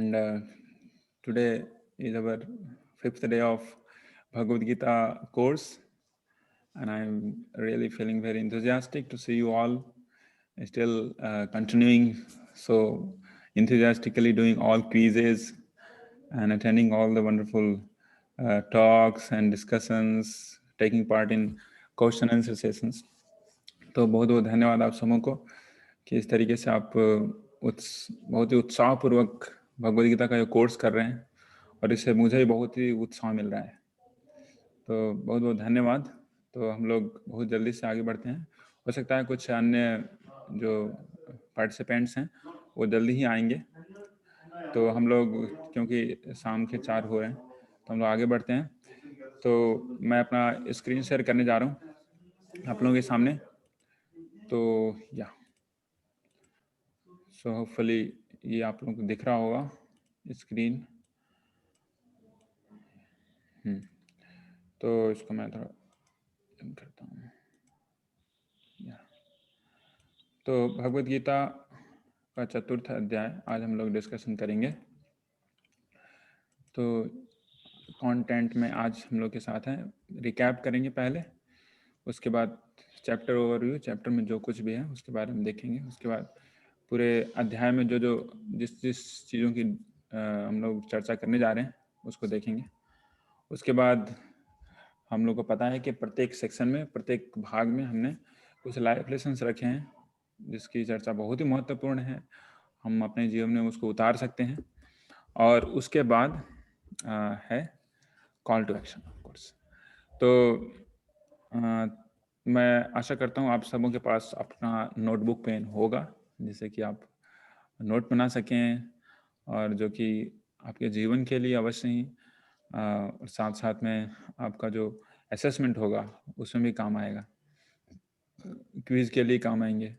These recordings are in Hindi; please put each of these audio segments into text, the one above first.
And today is our 5th day of Bhagavad Gita course, and I'm really feeling very enthusiastic to see you all still continuing so enthusiastically doing all quizzes and attending all the wonderful talks and discussions, taking part in question and answer sessions. तो बहुत बहुत धन्यवाद आप सबों को कि इस तरीके से आप बहुत ही उत्साहपूर्वक भगवद गीता का ये कोर्स कर रहे हैं और इससे मुझे भी बहुत ही उत्साह मिल रहा है। तो बहुत बहुत धन्यवाद। तो हम लोग बहुत जल्दी से आगे बढ़ते हैं। हो सकता है कुछ अन्य जो पार्टिसिपेंट्स हैं वो जल्दी ही आएंगे, तो हम लोग क्योंकि शाम के 4 हो रहे हैं तो हम लोग आगे बढ़ते हैं। तो मैं अपना स्क्रीन शेयर करने जा रहा हूँ आप लोगों के सामने। तो या सो होपफुली ये आप लोगों को दिख रहा होगा स्क्रीन। तो इसको मैं थोड़ा करता हूँ। तो भगवद गीता का 4th अध्याय आज हम लोग डिस्कशन करेंगे। तो कंटेंट में आज हम लोग के साथ हैं, रिकैप करेंगे पहले, उसके बाद चैप्टर ओवरव्यू, चैप्टर में जो कुछ भी है उसके बारे में देखेंगे। उसके बाद पूरे अध्याय में जो जिस चीज़ों की हम लोग चर्चा करने जा रहे हैं उसको देखेंगे। उसके बाद हम लोग को पता है कि प्रत्येक सेक्शन में, प्रत्येक भाग में हमने कुछ लाइफ लेसन्स रखे हैं जिसकी चर्चा बहुत ही महत्वपूर्ण है, हम अपने जीवन में उसको उतार सकते हैं। और उसके बाद है call to action of course. तो मैं आशा करता हूँ आप सबों के पास अपना नोटबुक पेन होगा जिससे कि आप नोट बना सकें और जो कि आपके जीवन के लिए अवश्य ही और साथ साथ में आपका जो असेसमेंट होगा उसमें भी काम आएगा, क्विज के लिए काम आएंगे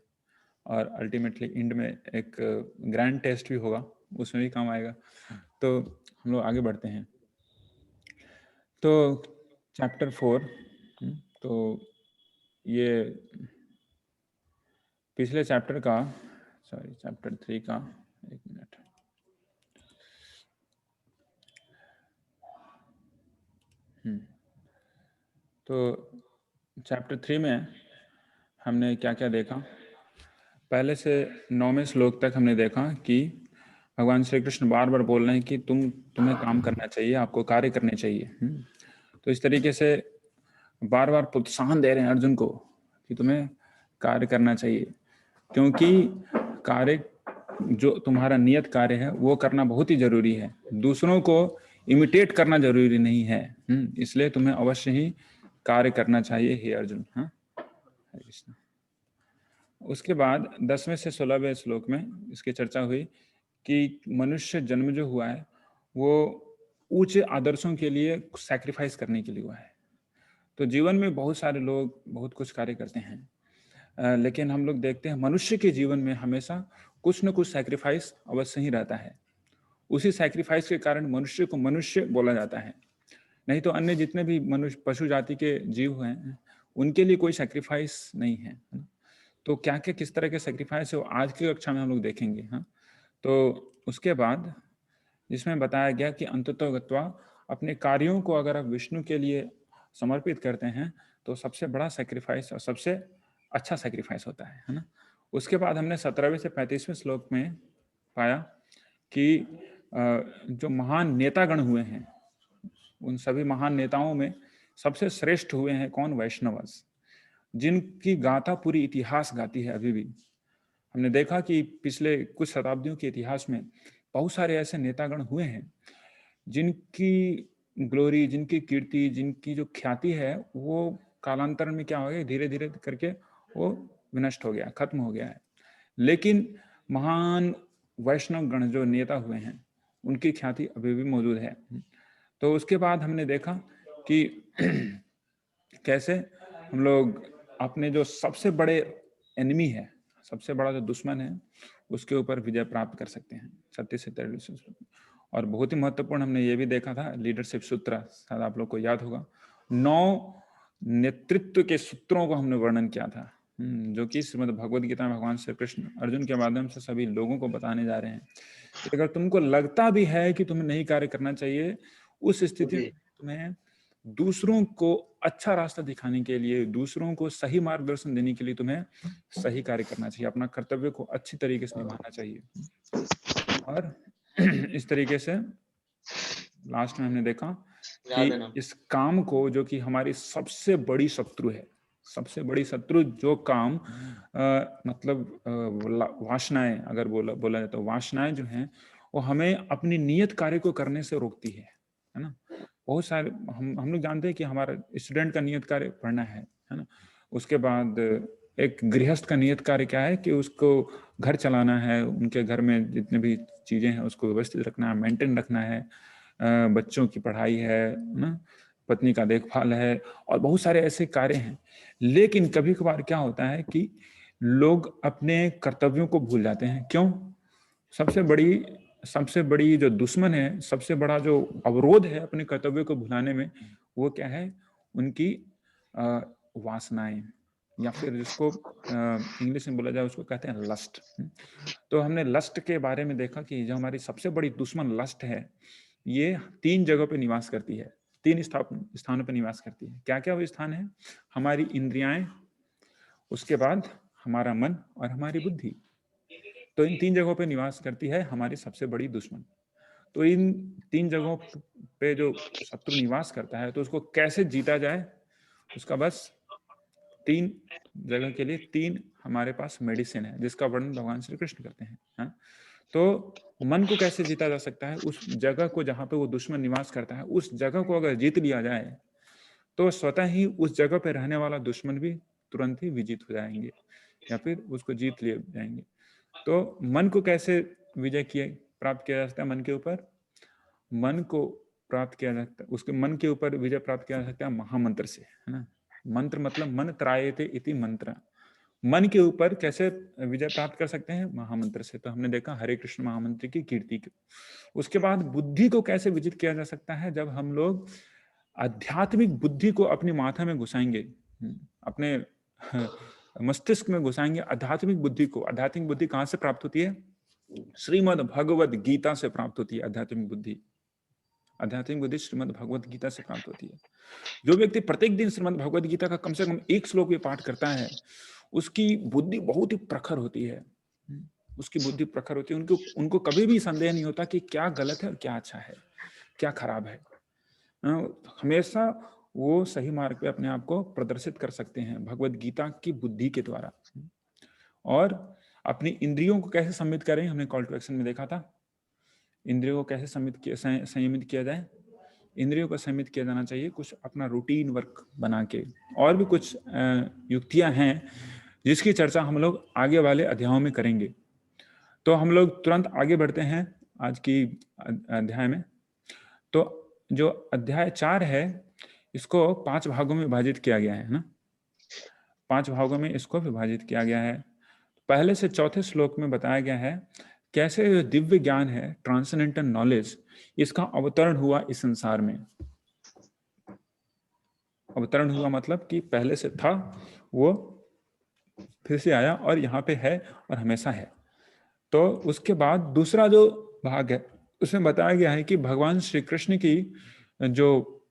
और अल्टीमेटली एंड में एक ग्रैंड टेस्ट भी होगा उसमें भी काम आएगा। तो हम लोग आगे बढ़ते हैं। तो चैप्टर 4, तो ये पिछले चैप्टर का, सॉरी चैप्टर 3 का, एक मिनट, तो चैप्टर 3 में हमने क्या क्या देखा। पहले से 9वें श्लोक तक हमने देखा कि भगवान श्री कृष्ण बार बार बोल रहे हैं कि तुम्हें काम करना चाहिए, आपको कार्य करने चाहिए। तो इस तरीके से बार बार प्रोत्साहन दे रहे हैं अर्जुन को कि तुम्हें कार्य करना चाहिए, क्योंकि कार्य जो तुम्हारा नियत कार्य है वो करना बहुत ही जरूरी है, दूसरों को इमिटेट करना जरूरी नहीं है। इसलिए तुम्हें अवश्य ही कार्य करना चाहिए हे अर्जुन। हाँ, हरे कृष्ण। उसके बाद 10वें से 16वें श्लोक में इसकी चर्चा हुई कि मनुष्य जन्म जो हुआ है वो ऊंचे आदर्शों के लिए सैक्रिफाइस करने के लिए हुआ है। तो जीवन में बहुत सारे लोग बहुत कुछ कार्य करते हैं, लेकिन हम लोग देखते हैं मनुष्य के जीवन में हमेशा कुछ न कुछ सैक्रिफाइस अवश्य ही रहता है। उसी सैक्रिफाइस के कारण मनुष्य को मनुष्य बोला जाता है, नहीं तो अन्य जितने भी मनुष्य पशु जाति के जीव हैं उनके लिए कोई सैक्रिफाइस नहीं है। तो क्या क्या किस तरह के सैक्रिफाइस है वो आज की कक्षा में हम लोग देखेंगे। हाँ, तो उसके बाद जिसमें बताया गया कि अंततोगत्वा अपने कार्यों को अगर आप विष्णु के लिए समर्पित करते हैं तो सबसे बड़ा सैक्रिफाइस और सबसे अच्छा सैक्रिफाइस होता है ना। उसके बाद हमने 17वें से 35वें श्लोक में पाया कि जो महान नेतागण हुए हैं उन सभी महान नेताओं में सबसे श्रेष्ठ हुए हैं कौन? वैष्णवस, जिनकी गाथा पूरी इतिहास गाती है। अभी भी हमने देखा कि पिछले कुछ शताब्दियों के इतिहास में बहुत सारे ऐसे नेतागण हुए हैं जिनकी ग्लोरी, जिनकी कीर्ति, जिनकी जो ख्याति है वो कालांतर में क्या हो गया, धीरे धीरे करके वो विनष्ट हो गया, खत्म हो गया है। लेकिन महान वैष्णव गण जो नेता हुए हैं उनकी ख्याति अभी भी मौजूद है। तो उसके बाद हमने देखा कि कैसे हम लोग अपने जो सबसे बड़े एनिमी है, सबसे बड़ा जो दुश्मन है उसके ऊपर विजय प्राप्त कर सकते हैं। 36 से 43। और बहुत ही महत्वपूर्ण हमने ये भी देखा था लीडरशिप सूत्र, शायद आप लोग को याद होगा, 9 नेतृत्व के सूत्रों को हमने वर्णन किया था। जो कि श्रीमद् भगवद गीता में भगवान श्री कृष्ण अर्जुन के माध्यम से सभी लोगों को बताने जा रहे हैं कि अगर तुमको लगता भी है कि तुम्हें नहीं कार्य करना चाहिए, उस स्थिति में तुम्हें दूसरों को अच्छा रास्ता दिखाने के लिए, दूसरों को सही मार्गदर्शन देने के लिए तुम्हें सही कार्य करना चाहिए, अपना कर्तव्य को अच्छी तरीके से निभाना चाहिए। और इस तरीके से लास्ट में हमने देखा कि इस काम को, जो कि हमारी सबसे बड़ी शत्रु है, सबसे बड़ी शत्रु जो काम मतलब वासनाएं, अगर बोला जाए तो वासनाएं जो हैं वो हमें अपनी नियत कार्य को करने से रोकती है ना। बहुत सारे हम लोग जानते हैं कि हमारा स्टूडेंट का नियत कार्य पढ़ना है ना। उसके बाद एक गृहस्थ का नियत कार्य क्या है कि उसको घर चलाना है, उनके घर में जितने भी चीजें हैं उसको व्यवस्थित रखना है, मेंटेन रखना है, बच्चों की पढ़ाई है ना, पत्नी का देखभाल है, और बहुत सारे ऐसे कार्य हैं। लेकिन कभी कभार क्या होता है कि लोग अपने कर्तव्यों को भूल जाते हैं। क्यों? सबसे बड़ी जो दुश्मन है, सबसे बड़ा जो अवरोध है अपने कर्तव्यों को भुलाने में, वो क्या है? उनकी वासनाएं, या फिर जिसको इंग्लिश में बोला जाए उसको कहते हैं लस्ट। तो हमने लस्ट के बारे में देखा कि जो हमारी सबसे बड़ी दुश्मन लस्ट है, ये 3 जगहों पे निवास करती है, 3 स्थानों पे निवास करती है। क्या क्या वो स्थान है? हमारी इंद्रियाएं, उसके बाद हमारा मन और हमारी बुद्धि। तो इन 3 जगहों पे निवास करती है हमारी सबसे बड़ी दुश्मन। तो इन 3 जगहों पे जो शत्रु निवास करता है, तो उसको कैसे जीता जाए, उसका बस 3 जगह के लिए 3 हमारे पास मेडिसिन है, जिसका वर्णन भगवान श्री कृष्ण करते हैं। हाँ? तो मन को कैसे जीता जा सकता है? उस जगह को जहां पे वो दुश्मन निवास करता है, उस जगह को अगर जीत लिया जाए तो स्वतः ही उस जगह पे रहने वाला दुश्मन भी तुरंत ही विजित हो जाएंगे, या फिर उसको जीत लिए जाएंगे। तो मन को कैसे प्राप्त किया जा सकता है? मन के ऊपर मन को प्राप्त किया जा सकता है, उसके मन के ऊपर विजय प्राप्त किया जा सकता है महामंत्र से, है ना। मंत्र मतलब मन त्रायते इति मंत्र। मन के ऊपर कैसे विजय प्राप्त कर सकते हैं? महामंत्र से। तो हमने देखा हरे कृष्ण महामंत्र की कीर्ति की। उसके बाद बुद्धि को कैसे विजित किया जा सकता है? जब हम लोग आध्यात्मिक बुद्धि को अपनी माथा में घुसाएंगे, अपने मस्तिष्क में घुसाएंगे आध्यात्मिक बुद्धि को। आध्यात्मिक बुद्धि कहां से प्राप्त होती है? श्रीमद् भगवद गीता से प्राप्त होती है आध्यात्मिक बुद्धि। आध्यात्मिक बुद्धि श्रीमद् भगवद गीता से प्राप्त होती है। जो व्यक्ति प्रत्येक दिन श्रीमद् भगवद गीता का कम से कम 1 श्लोक भी पाठ करता है, उसकी बुद्धि बहुत ही प्रखर होती है। उसकी बुद्धि प्रखर होती है। उनको कभी भी संदेह नहीं होता कि क्या गलत है और क्या अच्छा है, क्या खराब है। हमेशा वो सही मार्ग पे अपने आप को प्रदर्शित कर सकते हैं भगवद गीता की बुद्धि के द्वारा। और अपनी इंद्रियों को कैसे संयमित करें, हमने कॉल टू एक्शन में देखा था। इंद्रियों को कैसे संयमित किया जाए? इंद्रियों को संयमित किया जाना चाहिए कुछ अपना रूटीन वर्क बना के। और भी कुछ युक्तियां हैं जिसकी चर्चा हम लोग आगे वाले अध्यायों में करेंगे। तो हम लोग तुरंत आगे बढ़ते हैं आज की अध्याय में। तो जो अध्याय 4 है, इसको 5 भागों में विभाजित किया गया है ना। 5 भागों में इसको विभाजित किया गया है। पहले से चौथे श्लोक में बताया गया है कैसे दिव्य ज्ञान है, ट्रांसेंडेंटल नॉलेज, इसका अवतरण हुआ इस संसार में। अवतरण हुआ मतलब कि पहले से था, वो फिर से आया और यहाँ पे है और हमेशा है। तो उसके बाद दूसरा जो भाग है उसमें बताया गया है कि भगवान श्री कृष्ण की जो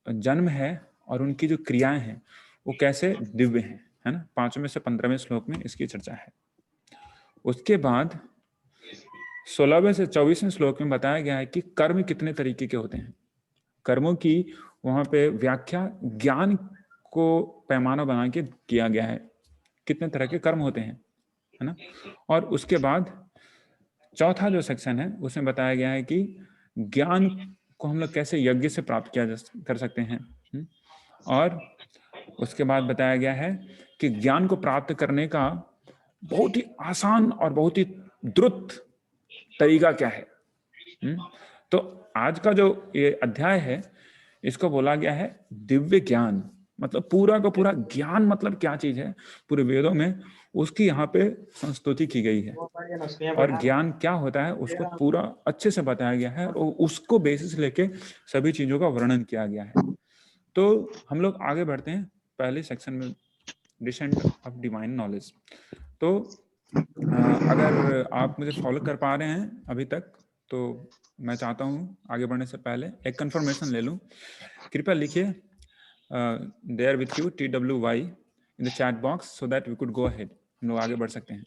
जन्म है और उनकी जो क्रियाएं हैं वो कैसे दिव्य हैं, है ना। 5वें से 15वें श्लोक में इसकी चर्चा है। उसके बाद 16वें से 24वें श्लोक में बताया गया है कि कर्म कितने तरीके के होते हैं। कर्मों की वहां पे व्याख्या ज्ञान को पैमाना बना के किया गया है, कितने तरह के कर्म होते हैं, है ना। और उसके बाद चौथा जो सेक्शन है उसमें बताया गया है कि ज्ञान को हम लोग कैसे यज्ञ से प्राप्त कर सकते हैं। और उसके बाद बताया गया है कि ज्ञान को प्राप्त करने का बहुत ही आसान और बहुत ही द्रुत तरीका क्या है। तो आज का जो ये अध्याय है इसको बोला गया है दिव्य ज्ञान। मतलब पूरा का पूरा ज्ञान मतलब क्या चीज है पूरे वेदों में, उसकी यहाँ पे संस्तुति की गई है। और ज्ञान क्या होता है उसको पूरा अच्छे से बताया गया है और उसको बेसिस लेके सभी चीजों का वर्णन किया गया है। तो हम लोग आगे बढ़ते हैं पहले सेक्शन में डिसेंट ऑफ डिवाइन नॉलेज। तो अगर आप मुझे फॉलो कर पा रहे हैं अभी तक, तो मैं चाहता हूँ आगे बढ़ने से पहले एक कंफर्मेशन ले लूँ। कृपया लिखिए there with you TWY in the chat box so that we could go ahead, हम लोग आगे बढ़ सकते हैं।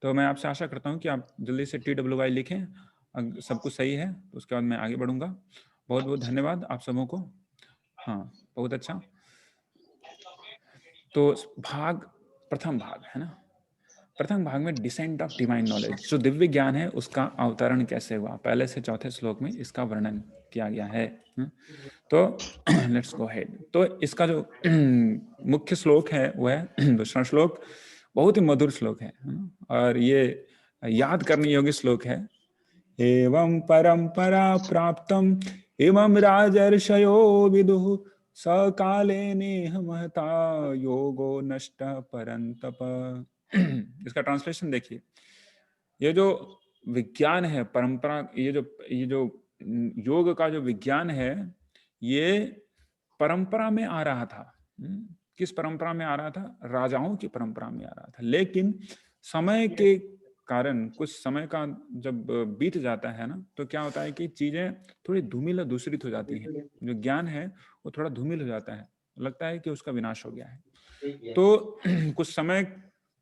तो मैं आपसे आशा करता हूँ कि आप जल्दी से TWY लिखें, अगर सब कुछ सही है तो उसके बाद मैं आगे बढ़ूंगा। बहुत बहुत धन्यवाद आप सबों को। हाँ, बहुत अच्छा। तो प्रथम भाग है ना, प्रथम भाग में डिसेंट ऑफ डिवाइन नॉलेज, जो दिव्य ज्ञान है उसका अवतरण कैसे हुआ, पहले से चौथे श्लोक में इसका वर्णन किया गया है। तो लेट्स गो हेड। तो इसका जो मुख्य श्लोक है वो है दूसरा श्लोक, बहुत ही मधुर श्लोक है और ये याद करने योग्य श्लोक है। एवं परंपरा प्राप्तम एवं राजर्षयो विदुः सकाले नेह महता योगो नष्ट परंतप। इसका ट्रांसलेशन देखिए, ये जो विज्ञान है परंपरा, ये जो योग का जो विज्ञान है, ये परंपरा में आ रहा था। किस परंपरा में आ रहा था? राजाओं की परंपरा में आ रहा था। लेकिन समय के कारण, कुछ समय का जब बीत जाता है ना, तो क्या होता है कि चीजें थोड़ी धूमिल और दूषरित हो जाती हैं। जो ज्ञान है वो थोड़ा धूमिल हो जाता है, लगता है कि उसका विनाश हो गया है। तो कुछ समय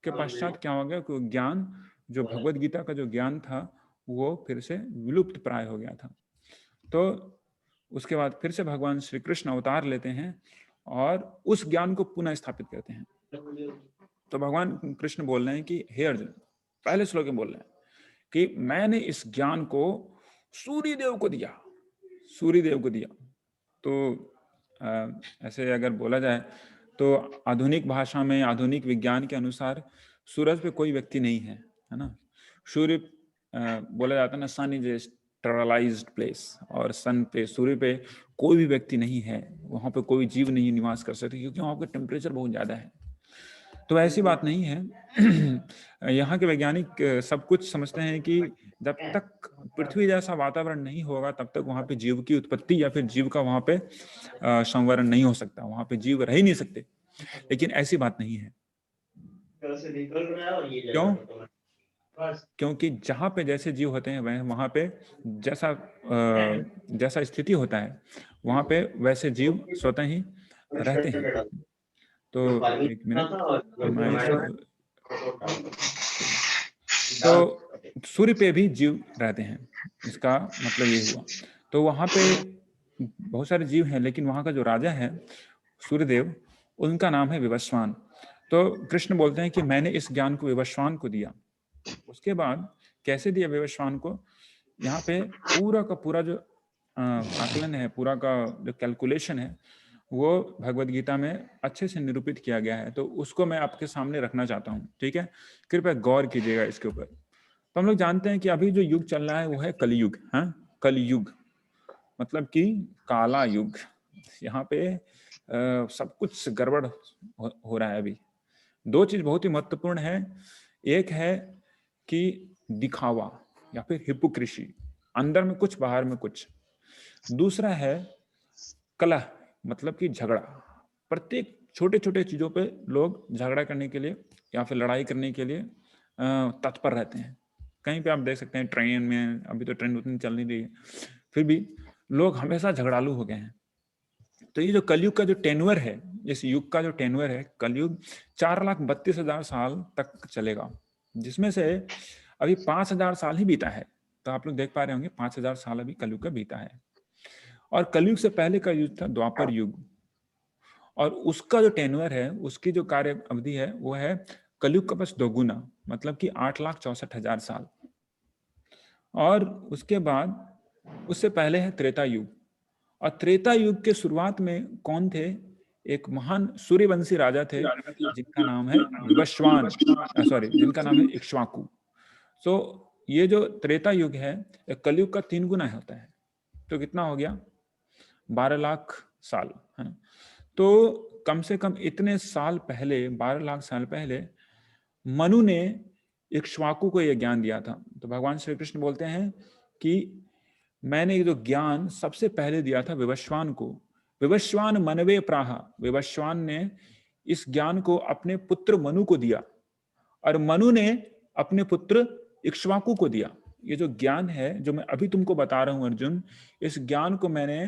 के पश्चात क्या हो गया, कि ज्ञान, जो भगवत गीता का जो ज्ञान था वो फिर से विलुप्त प्राय हो गया था। तो उसके बाद फिर से भगवान श्री कृष्ण अवतार लेते हैं और उस ज्ञान को पुनः स्थापित करते हैं। तो भगवान कृष्ण बोल रहे हैं कि हे अर्जुन, पहले श्लोक में बोल रहे हैं कि मैंने इस ज्ञान को सूर्य देव को दिया, सूर्य देव को दिया। तो ऐसे अगर बोला जाए तो आधुनिक भाषा में, आधुनिक विज्ञान के अनुसार सूरज पे कोई व्यक्ति नहीं है, है ना। सूर्य बोला जाता है ना, सन इज ए स्टेरलाइज्ड प्लेस, और सन पे, सूर्य पे कोई भी व्यक्ति नहीं है, वहां पे कोई जीव नहीं निवास कर सकते, क्योंकि वहां पे टेम्परेचर बहुत ज्यादा है। तो ऐसी बात नहीं है। यहाँ के वैज्ञानिक सब कुछ समझते हैं कि जब तक पृथ्वी जैसा वातावरण नहीं होगा तब तक वहां पे जीव की उत्पत्ति या फिर जीव का वहां पे संवरण नहीं हो सकता, वहां पे जीव रह ही नहीं सकते। लेकिन ऐसी बात नहीं है। क्यों? क्योंकि जहां पे जैसे जीव होते हैं वहां पे जैसा स्थिति होता है, वहां पे वैसे जीव स्वतः ही रहते हैं। तो एक मिनट, मैं इसको, तो सूर्य पे भी जीव रहते हैं, इसका मतलब ये हुआ। तो वहां पे बहुत सारे जीव हैं, लेकिन वहां का जो राजा है सूर्यदेव, उनका नाम है विवस्वान। तो कृष्ण बोलते हैं कि मैंने इस ज्ञान को विवस्वान को दिया। उसके बाद कैसे दिया विवस्वान को? यहाँ पे पूरा का पूरा जो आकलन है, पूरा का जो कैलकुलेशन है, वो भगवत गीता में अच्छे से निरूपित किया गया है। तो उसको मैं आपके सामने रखना चाहता हूँ, ठीक है? कृपया गौर कीजिएगा इसके ऊपर। तो हम लोग जानते हैं कि अभी जो युग चल रहा है वो है कलयुग। हाँ, कलयुग मतलब कि काला युग। यहाँ पे सब कुछ गड़बड़ हो रहा है अभी। दो चीज बहुत ही महत्वपूर्ण है। एक है कि दिखावा या फिर हिपोक्रेसी, अंदर में कुछ बाहर में कुछ। दूसरा है कलह, मतलब कि झगड़ा। प्रत्येक छोटे छोटे चीजों पे लोग झगड़ा करने के लिए या फिर लड़ाई करने के लिए तत्पर रहते हैं। कहीं पे आप देख सकते हैं, ट्रेन में, अभी तो ट्रेन उतनी चल नहीं रही है, फिर भी लोग हमेशा झगड़ालू हो गए हैं। तो ये जो कलयुग का जो टेन्युअर है, इस युग का जो टेन्युअर है, कलयुग 4,32,000 साल तक चलेगा, जिसमें से अभी 5,000 साल ही बीता है। तो आप लोग देख पा रहे होंगे 5,000 साल अभी कलयुग का बीता है। और कलयुग से पहले का युग था द्वापर युग, और उसका जो टेन्युअर है, उसकी जो कार्य अवधि है, वो है कलयुग का बस दोगुना, मतलब कि 8,64,000 साल। और उसके बाद उससे पहले है त्रेता युग। और त्रेता युग के शुरुआत में कौन थे? एक महान सूर्यवंशी राजा थे जिनका नाम है विवस्वान, सॉरी, जिनका नाम है इक्ष्वाकु। सो ये जो त्रेता युग है, कलयुग का 3 गुना होता है। तो कितना हो गया? 12 लाख साल, है ना। तो कम से कम इतने साल पहले, 12 लाख साल पहले, मनु ने इक्ष्वाकु को यह ज्ञान दिया था। तो भगवान श्री कृष्ण बोलते हैं कि मैंने जो ज्ञान सबसे पहले दिया था विवस्वान को। विवस्वान मनवे प्राहा, विवस्वान ने इस ज्ञान को अपने पुत्र मनु को दिया और मनु ने अपने पुत्र इक्ष्वाकु को दिया। ये जो ज्ञान है जो मैं अभी तुमको बता रहा हूं अर्जुन, इस ज्ञान को मैंने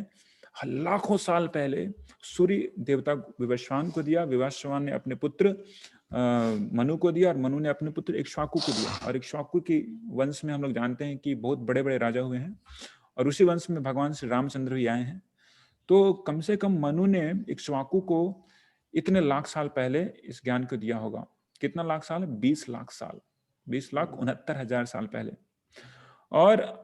लाखों साल पहले सूर्य देवता विवस्वान को दिया, विवस्वान ने अपने पुत्र मनु को दिया और मनु ने अपने पुत्र इक्ष्वाकु को दिया। और इक्ष्वाकु की वंश में हम लोग जानते हैं कि बहुत बड़े बड़े राजा हुए हैं और उसी वंश में भगवान श्री रामचंद्र भी आए हैं। तो कम से कम मनु ने इक्ष्वाकु को इतने लाख साल पहले इस ज्ञान को दिया होगा। कितना लाख साल? 20 लाख साल, 20,69,000 साल पहले। और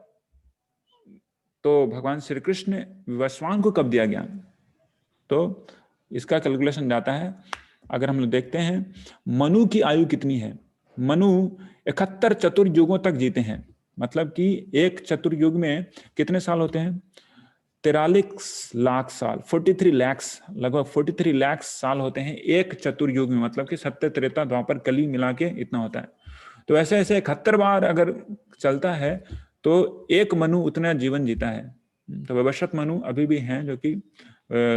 तो भगवान श्री कृष्ण ने विवस्वान को कब दिया ज्ञान? तो इसका कैलकुलेशन जाता है, अगर हम लोग देखते हैं मनु की आयु कितनी है। मनु 71 चतुर्युगों तक जीते हैं, मतलब कि एक चतुर्युग में कितने साल होते हैं? 43 लाख साल, 43 लाख, लगभग 43 लाख साल होते हैं एक चतुर्युग में, मतलब कि सत्य त्रेता द्वापर कली मिला के इतना होता है। तो ऐसे ऐसे 71 बार अगर चलता है तो एक मनु उतना जीवन जीता है। तो विवस्वत मनु अभी भी हैं जो कि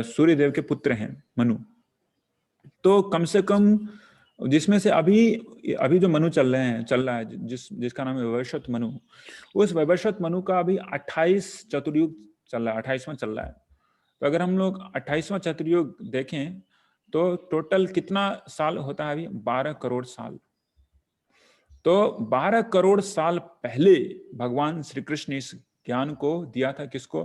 सूर्य देव के पुत्र हैं मनु। तो कम से कम जिसमें से अभी जो मनु चल रहा है जिसका नाम है विवस्वत मनु, उस विवस्वत मनु का अभी 28 चतुर्युग चल रहा है, 28वां चल रहा है। तो अगर हम लोग 28वां चतुर्युग देखें तो टोटल कितना साल होता है अभी? 12 करोड़ साल। तो 12 करोड़ साल पहले भगवान श्री कृष्ण इस ज्ञान को दिया था। किसको?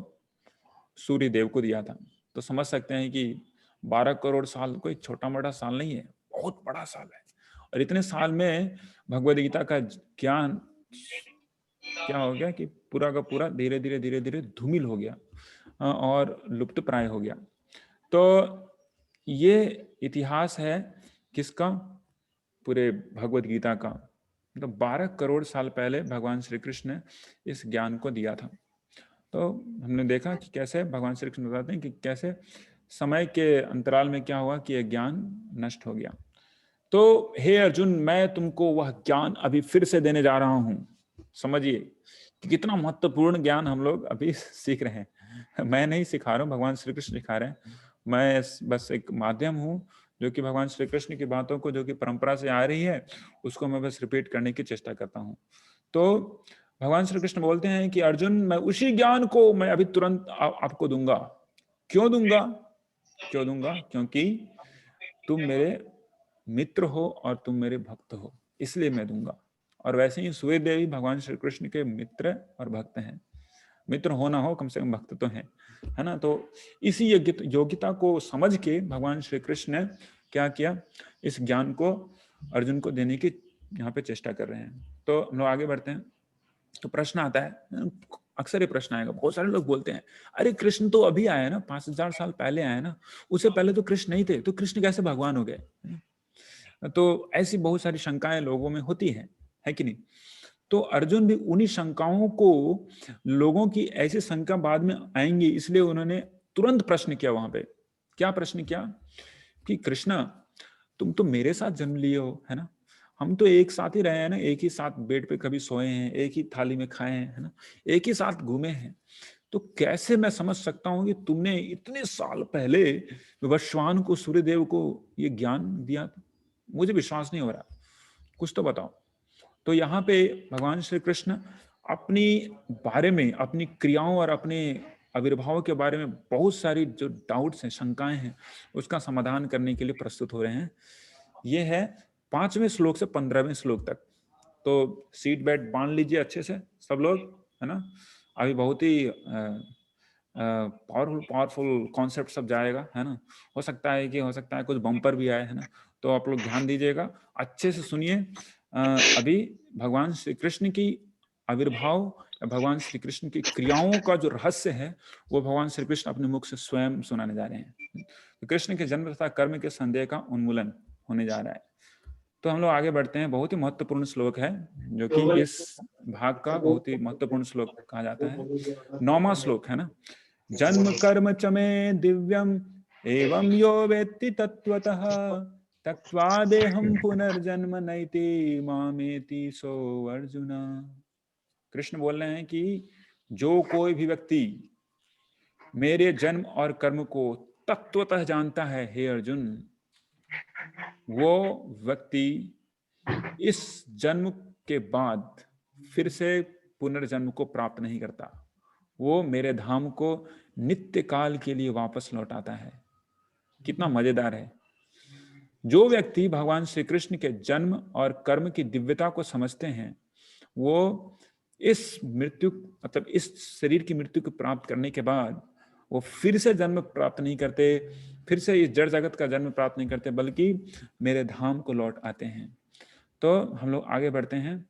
सूर्य देव को दिया था। तो समझ सकते हैं कि 12 करोड़ साल कोई छोटा मोटा साल नहीं है, बहुत बड़ा साल है। और इतने साल में भगवद गीता का ज्ञान क्या हो गया कि पूरा का पूरा धीरे धीरे धूमिल हो गया और लुप्त प्राय हो गया। तो ये इतिहास है किसका? पूरे भगवद गीता का। तो 12 करोड़ साल पहले भगवान श्री कृष्ण ने इस ज्ञान को दिया था। तो हमने देखा कि कैसे भगवान श्री कृष्ण बताते हैं कि कैसे समय के अंतराल में क्या हुआ कि यह ज्ञान नष्ट हो गया। तो हे अर्जुन, मैं तुमको वह ज्ञान अभी फिर से देने जा रहा हूं। समझिए कि कितना महत्वपूर्ण ज्ञान हम लोग अभी सीख रहे हैं। मैं नहीं सिखा रहा हूं, भगवान श्री कृष्ण सिखा रहे हैं। मैं बस एक माध्यम हूं जो कि भगवान श्री कृष्ण की बातों को जो कि परंपरा से आ रही है उसको मैं बस रिपीट करने की चेष्टा करता हूं। तो भगवान श्री कृष्ण बोलते हैं कि अर्जुन, मैं उसी ज्ञान को मैं अभी तुरंत आपको दूंगा। क्यों दूंगा? क्योंकि तुम मेरे मित्र हो और तुम मेरे भक्त हो, इसलिए मैं दूंगा। और वैसे ही सूर्य देव भगवान श्री कृष्ण के मित्र और भक्त हैं। मित्र हो ना हो, कम से कम भक्त तो हैं, है ना। तो इसी योग्यता को समझ के भगवान श्री कृष्ण ने क्या किया? इस ज्ञान को अर्जुन को देने की यहाँ पे चेष्टा कर रहे हैं। तो हम लोग आगे बढ़ते हैं। तो प्रश्न आता है, अक्सर ये प्रश्न आएगा, बहुत सारे लोग बोलते हैं अरे कृष्ण तो अभी आया ना, 5000 साल पहले आया ना, उससे पहले तो कृष्ण नहीं थे, तो कृष्ण कैसे भगवान हो गए? तो ऐसी बहुत सारी शंकाएं लोगों में होती है कि नहीं? तो अर्जुन भी उन्हीं शंकाओं को, लोगों की ऐसी शंका बाद में आएंगी इसलिए उन्होंने तुरंत प्रश्न किया वहां पे। क्या प्रश्न किया? कि कृष्णा, तुम तो मेरे साथ जन्म लिए हो, है ना, हम तो एक साथ ही रहे हैं ना, एक ही साथ बेड पे कभी सोए हैं, एक ही थाली में खाए हैं, है ना, एक ही साथ घूमे हैं। तो कैसे मैं समझ सकता हूं कि तुमने इतने साल पहले विवस्वान को, सूर्यदेव को ये ज्ञान दिया? मुझे विश्वास नहीं हो रहा, कुछ तो बताओ। तो यहाँ पे भगवान श्री कृष्ण अपनी बारे में, अपनी क्रियाओं और अपने आविर्भाव के बारे में बहुत सारी जो डाउट्स हैं, शंकाएं हैं, उसका समाधान करने के लिए प्रस्तुत हो रहे हैं। ये है 5वें श्लोक से 15वें श्लोक तक। तो सीट बेल्ट बांध लीजिए अच्छे से सब लोग, है ना। अभी बहुत ही पावरफुल कॉन्सेप्ट सब जाएगा, है ना। हो सकता है कुछ बम्पर भी आए, है ना। तो आप लोग ध्यान दीजिएगा, अच्छे से सुनिए। अभी भगवान श्री कृष्ण की आविर्भाव या भगवान श्री कृष्ण की क्रियाओं का जो रहस्य है वो भगवान श्री कृष्ण अपने मुख से स्वयं सुनाने जा रहे हैं। तो कृष्ण के जन्म तथा कर्म के संदेह का उन्मूलन होने जा रहा है। तो हम लोग आगे बढ़ते हैं। बहुत ही महत्वपूर्ण श्लोक है जो कि इस भाग का बहुत ही महत्वपूर्ण श्लोक कहा जाता है। 9वां श्लोक है ना। जन्म कर्म च मे दिव्यम एवं यो वेत्ति तत्वतः त्यक्त्वा देहं पुनर्जन्म नैति मामेति सो अर्जुन। कृष्ण बोल रहे हैं कि जो कोई भी व्यक्ति मेरे जन्म और कर्म को तत्वतः जानता है, हे अर्जुन, वो व्यक्ति इस जन्म के बाद फिर से पुनर्जन्म को प्राप्त नहीं करता, वो मेरे धाम को नित्य काल के लिए वापस लौटाता है। कितना मजेदार है। जो व्यक्ति भगवान श्री कृष्ण के जन्म और कर्म की दिव्यता को समझते हैं, वो इस मृत्यु मतलब इस शरीर की मृत्यु को प्राप्त करने के बाद वो फिर से जन्म प्राप्त नहीं करते, फिर से इस जड़ जगत का जन्म प्राप्त नहीं करते, बल्कि मेरे धाम को लौट आते हैं। तो हम लोग आगे बढ़ते हैं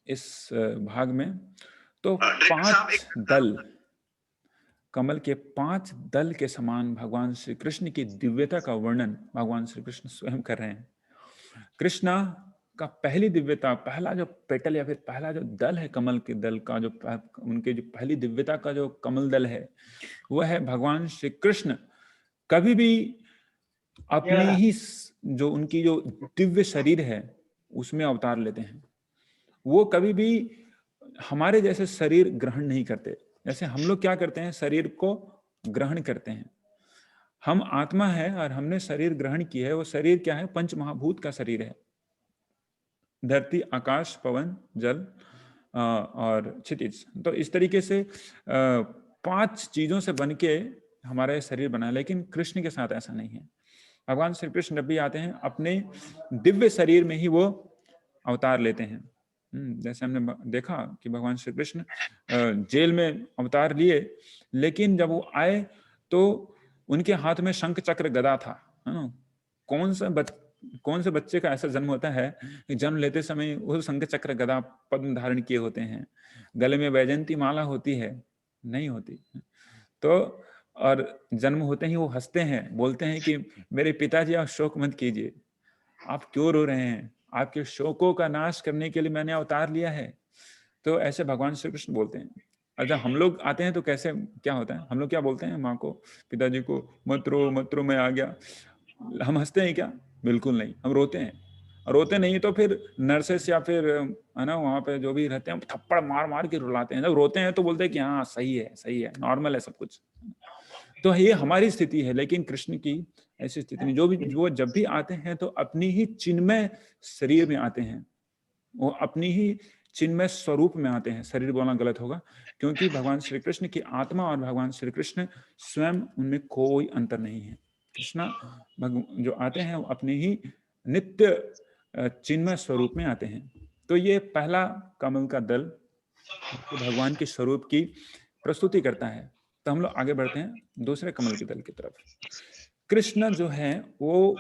इस भाग में। तो 5 दल, कमल के 5 दल के समान भगवान श्री कृष्ण की दिव्यता का वर्णन भगवान श्री कृष्ण स्वयं कर रहे हैं। कृष्णा का पहली दिव्यता, पहला जो पेटल या फिर पहला जो दल है कमल के दल का, जो उनके जो पहली दिव्यता का जो कमल दल है, वह है भगवान श्री कृष्ण कभी भी अपनी ही जो उनकी जो दिव्य शरीर है उसमें अवतार लेते हैं। वो कभी भी हमारे जैसे शरीर ग्रहण नहीं करते। जैसे हम लोग क्या करते हैं, शरीर को ग्रहण करते हैं। हम आत्मा है और हमने शरीर ग्रहण किया है। वो शरीर क्या है? पंच महाभूत का शरीर है। धरती, आकाश, पवन, जल और क्षितिज। तो इस तरीके से 5 चीजों से बन के हमारा शरीर बना है। लेकिन कृष्ण के साथ ऐसा नहीं है। भगवान श्री कृष्ण जब भी आते हैं अपने दिव्य शरीर में ही वो अवतार लेते हैं। जैसे हमने देखा कि भगवान श्री कृष्ण जेल में अवतार लिए, लेकिन जब वो आए तो उनके हाथ में शंख चक्र गदा था। कौन से बच्चे का ऐसा जन्म होता है कि जन्म लेते समय वो शंख चक्र गदा पद्म धारण किए होते हैं, गले में वैजयंती माला होती है? नहीं होती। तो और जन्म होते ही वो हंसते हैं, बोलते हैं कि मेरे पिताजी आप शोक मत कीजिए, आप क्यों रो रहे हैं, आपके शोकों का नाश करने के लिए मैंने अवतार लिया है। तो ऐसे भगवान श्री कृष्ण बोलते हैं। और जब हम लोग आते हैं तो कैसे क्या होता है, हम लोग क्या बोलते हैं माँ को, पिताजी को, मत रो मैं आ गया। हम हंसते हैं क्या? बिल्कुल नहीं, हम रोते हैं। और रोते नहीं तो फिर नर्सेस या फिर है ना वहाँ पे जो भी रहते हैं थप्पड़ मार मार के रुलाते हैं। जब रोते हैं तो बोलते हैं कि हाँ सही है, नॉर्मल है सब कुछ। तो ये हमारी स्थिति है। लेकिन कृष्ण की ऐसी स्थिति नहीं। वो जब भी आते हैं तो अपनी ही चिन्मय शरीर में आते हैं, वो अपनी ही चिन्मय स्वरूप में आते हैं। शरीर बोलना गलत होगा, क्योंकि भगवान श्री कृष्ण की आत्मा और भगवान श्री कृष्ण स्वयं, उनमें कोई अंतर नहीं है। कृष्णा जो आते हैं वो अपने ही नित्य चिन्मय स्वरूप में आते हैं। तो ये पहला कमल का दल भगवान के स्वरूप की प्रस्तुति करता है। तो हम लोग आगे बढ़ते हैं दूसरे कमल के दल की तरफ। कृष्ण जो है वो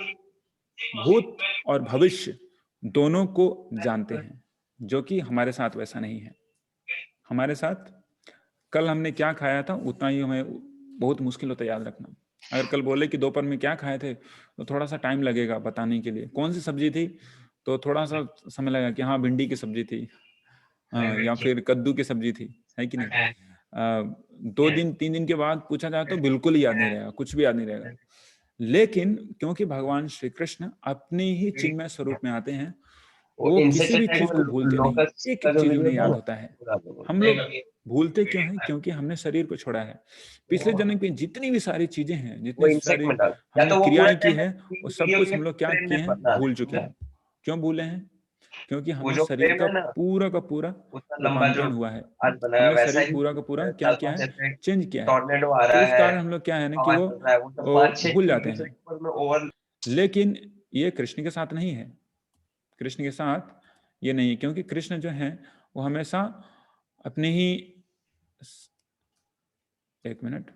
भूत और भविष्य दोनों को जानते हैं, जो कि हमारे साथ वैसा नहीं है। हमारे साथ कल हमने क्या खाया था उतना ही हमें बहुत मुश्किल होता है याद रखना। अगर कल बोले कि दोपहर में क्या खाए थे तो थोड़ा सा टाइम लगेगा बताने के लिए। कौन सी सब्जी थी तो थोड़ा सा समय लगेगा कि हाँ भिंडी की सब्जी थी, या फिर कद्दू की सब्जी थी, है कि नहीं। 2 दिन 3 दिन के बाद पूछा जाए तो बिल्कुल ही याद नहीं रहेगा, कुछ भी याद नहीं रहेगा। लेकिन क्योंकि भगवान श्री कृष्ण अपने ही चिन्मय स्वरूप में आते हैं, वो किसी भी चीज को भूलते नहीं, एक एक चीज उन्हें याद होता है। हम लोग भूलते क्यों हैं? क्योंकि हमने शरीर को छोड़ा है। पिछले जन्म की जितनी भी सारी चीजें हैं, जितनी सारी हमने क्रियाएं की है, वो सब कुछ हम लोग क्या किए हैं? भूल चुके हैं। क्यों भूले हैं? क्योंकि हमें शरीर का पूरा रूपांतरण हुआ है। हमने शरीर पूरा का पूरा क्या किया है? चेंज किया है। तो इस कारण हम लोग क्या है ना कि वो भूल जाते हैं। लेकिन ये कृष्ण के साथ नहीं है। कृष्ण के साथ ये नहीं है, क्योंकि कृष्ण जो है वो हमेशा अपने ही, एक मिनट,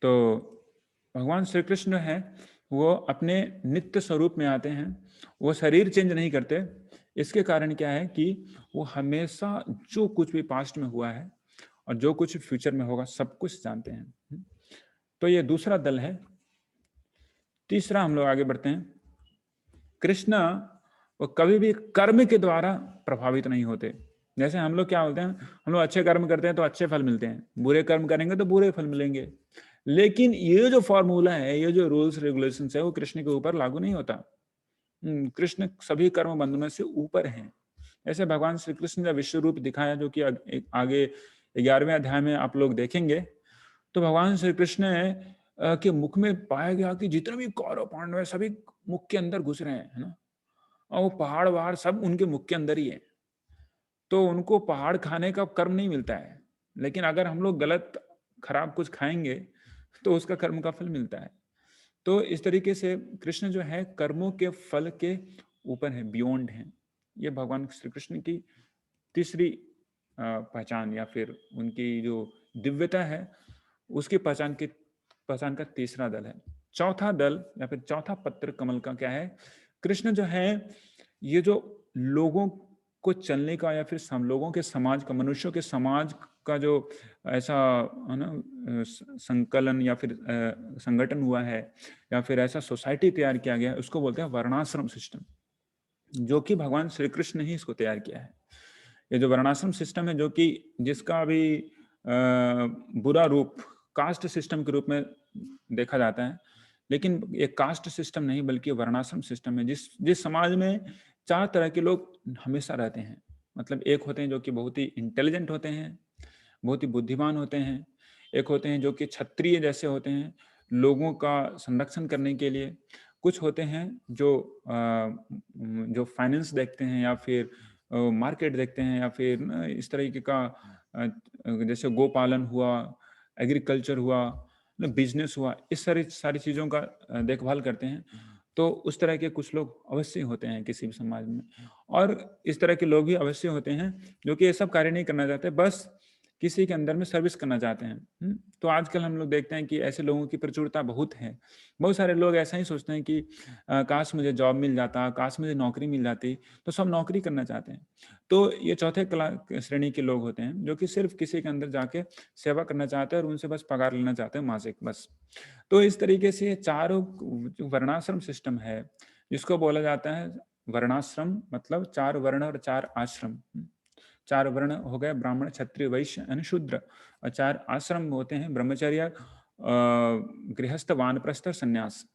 तो भगवान श्री कृष्ण है वो अपने नित्य स्वरूप में आते हैं। वो शरीर चेंज नहीं करते। इसके कारण क्या है कि वो हमेशा जो कुछ भी पास्ट में हुआ है और जो कुछ फ्यूचर में होगा सब कुछ जानते हैं। तो ये दूसरा दल है। तीसरा हम लोग आगे बढ़ते हैं। कृष्ण वो कभी भी कर्म के द्वारा प्रभावित नहीं होते। जैसे हम लोग क्या बोलते हैं, हम लोग अच्छे कर्म करते हैं तो अच्छे फल मिलते हैं, बुरे कर्म करेंगे तो बुरे फल मिलेंगे। लेकिन ये जो फॉर्मूला है, ये जो रूल्स रेगुलेशंस है, वो कृष्ण के ऊपर लागू नहीं होता। कृष्ण सभी कर्म बंधनों से ऊपर हैं। ऐसे भगवान श्री कृष्ण ने विश्व रूप दिखाया, जो कि आगे 11वें अध्याय में आप लोग देखेंगे तो भगवान श्री कृष्ण के मुख में पाया गया कि जितने भी कौरव पांडव है सभी मुख के अंदर घुस रहे हैं, है ना, और वो पहाड़ वहाड़ सब उनके मुख के अंदर ही है। तो उनको पहाड़ खाने का कर्म नहीं मिलता है, लेकिन अगर हम लोग गलत खराब कुछ खाएंगे तो उसका कर्म का फल मिलता है। तो इस तरीके से कृष्ण जो है कर्मों के फल के ऊपर है, बियॉन्ड है। ये भगवान श्री कृष्ण की तीसरी पहचान या फिर उनकी जो दिव्यता है उसकी पहचान का तीसरा दल है। चौथा दल या फिर चौथा पत्र कमल का क्या है? कृष्ण जो है ये जो लोगों को चलने का या फिर लोगों के समाज का, मनुष्यों के समाज का जो ऐसा है ना संकलन या फिर संगठन हुआ है या फिर ऐसा सोसाइटी तैयार किया गया है, उसको बोलते हैं वर्णाश्रम सिस्टम, जो कि भगवान श्री कृष्ण ही इसको तैयार किया है। ये जो वर्णाश्रम सिस्टम है, जो कि जिसका अभी बुरा रूप कास्ट सिस्टम के रूप में देखा जाता है, लेकिन ये कास्ट सिस्टम नहीं बल्कि वर्णाश्रम सिस्टम है। जिस समाज में 4 तरह के लोग हमेशा रहते हैं। मतलब एक होते हैं जो कि बहुत ही इंटेलिजेंट होते हैं, बहुत ही बुद्धिमान होते हैं। एक होते हैं जो कि क्षत्रिय जैसे होते हैं, लोगों का संरक्षण करने के लिए। कुछ होते हैं जो फाइनेंस देखते हैं या फिर मार्केट देखते हैं या फिर इस तरीके का जैसे गोपालन हुआ, एग्रीकल्चर हुआ, बिजनेस हुआ, इस सारी चीज़ों का देखभाल करते हैं। तो उस तरह के कुछ लोग अवश्य होते हैं किसी भी समाज में, और इस तरह के लोग भी अवश्य होते हैं जो कि ये सब कार्य नहीं करना चाहते, बस किसी के अंदर में सर्विस करना चाहते हैं। तो आजकल हम लोग देखते हैं कि ऐसे लोगों की प्रचुरता बहुत है। बहुत सारे लोग ऐसा ही सोचते हैं कि काश मुझे जॉब मिल जाता, काश मुझे नौकरी मिल जाती, तो सब नौकरी करना चाहते हैं। तो ये चौथे श्रेणी के लोग होते हैं जो कि सिर्फ किसी के अंदर जाके सेवा करना चाहते हैं और उनसे बस पगार लेना चाहते हैं मासिक, बस। तो इस तरीके से चारों जो वर्णाश्रम सिस्टम है, जिसको बोला जाता है वर्णाश्रम, मतलब 4 वर्ण और 4 आश्रम। 4 वर्ण हो गए ब्राह्मण, क्षत्रिय, वैश्य और शूद्र, और 4 आश्रम होते हैं ब्रह्मचर्य, गृहस्थ, वानप्रस्थ और संन्यास।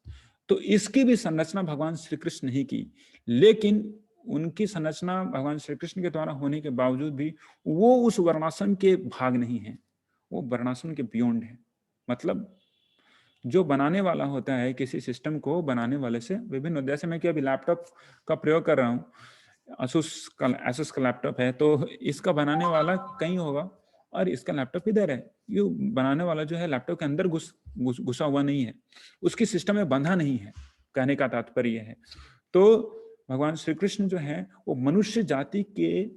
तो इसकी भी संरचना भगवान श्री कृष्ण ही की, लेकिन उनकी संरचना भगवान श्री कृष्ण के द्वारा होने के बावजूद भी वो उस वर्णाश्रम के भाग नहीं है, वो वर्णाश्रम के बियॉन्ड है। मतलब जो बनाने वाला होता है किसी सिस्टम को, बनाने वाले से विभिन्न, जैसे मैं कि अभी लैपटॉप का प्रयोग कर रहा हूँ, asus का लैपटॉप है, तो इसका बनाने वाला कहीं होगा और इसका लैपटॉप इधर है। ये बनाने वाला जो है लैपटॉप के अंदर घुसा हुआ नहीं है, उसकी सिस्टम में बंधा नहीं है, कहने का तात्पर्य है। तो भगवान श्री कृष्ण जो है वो मनुष्य जाति के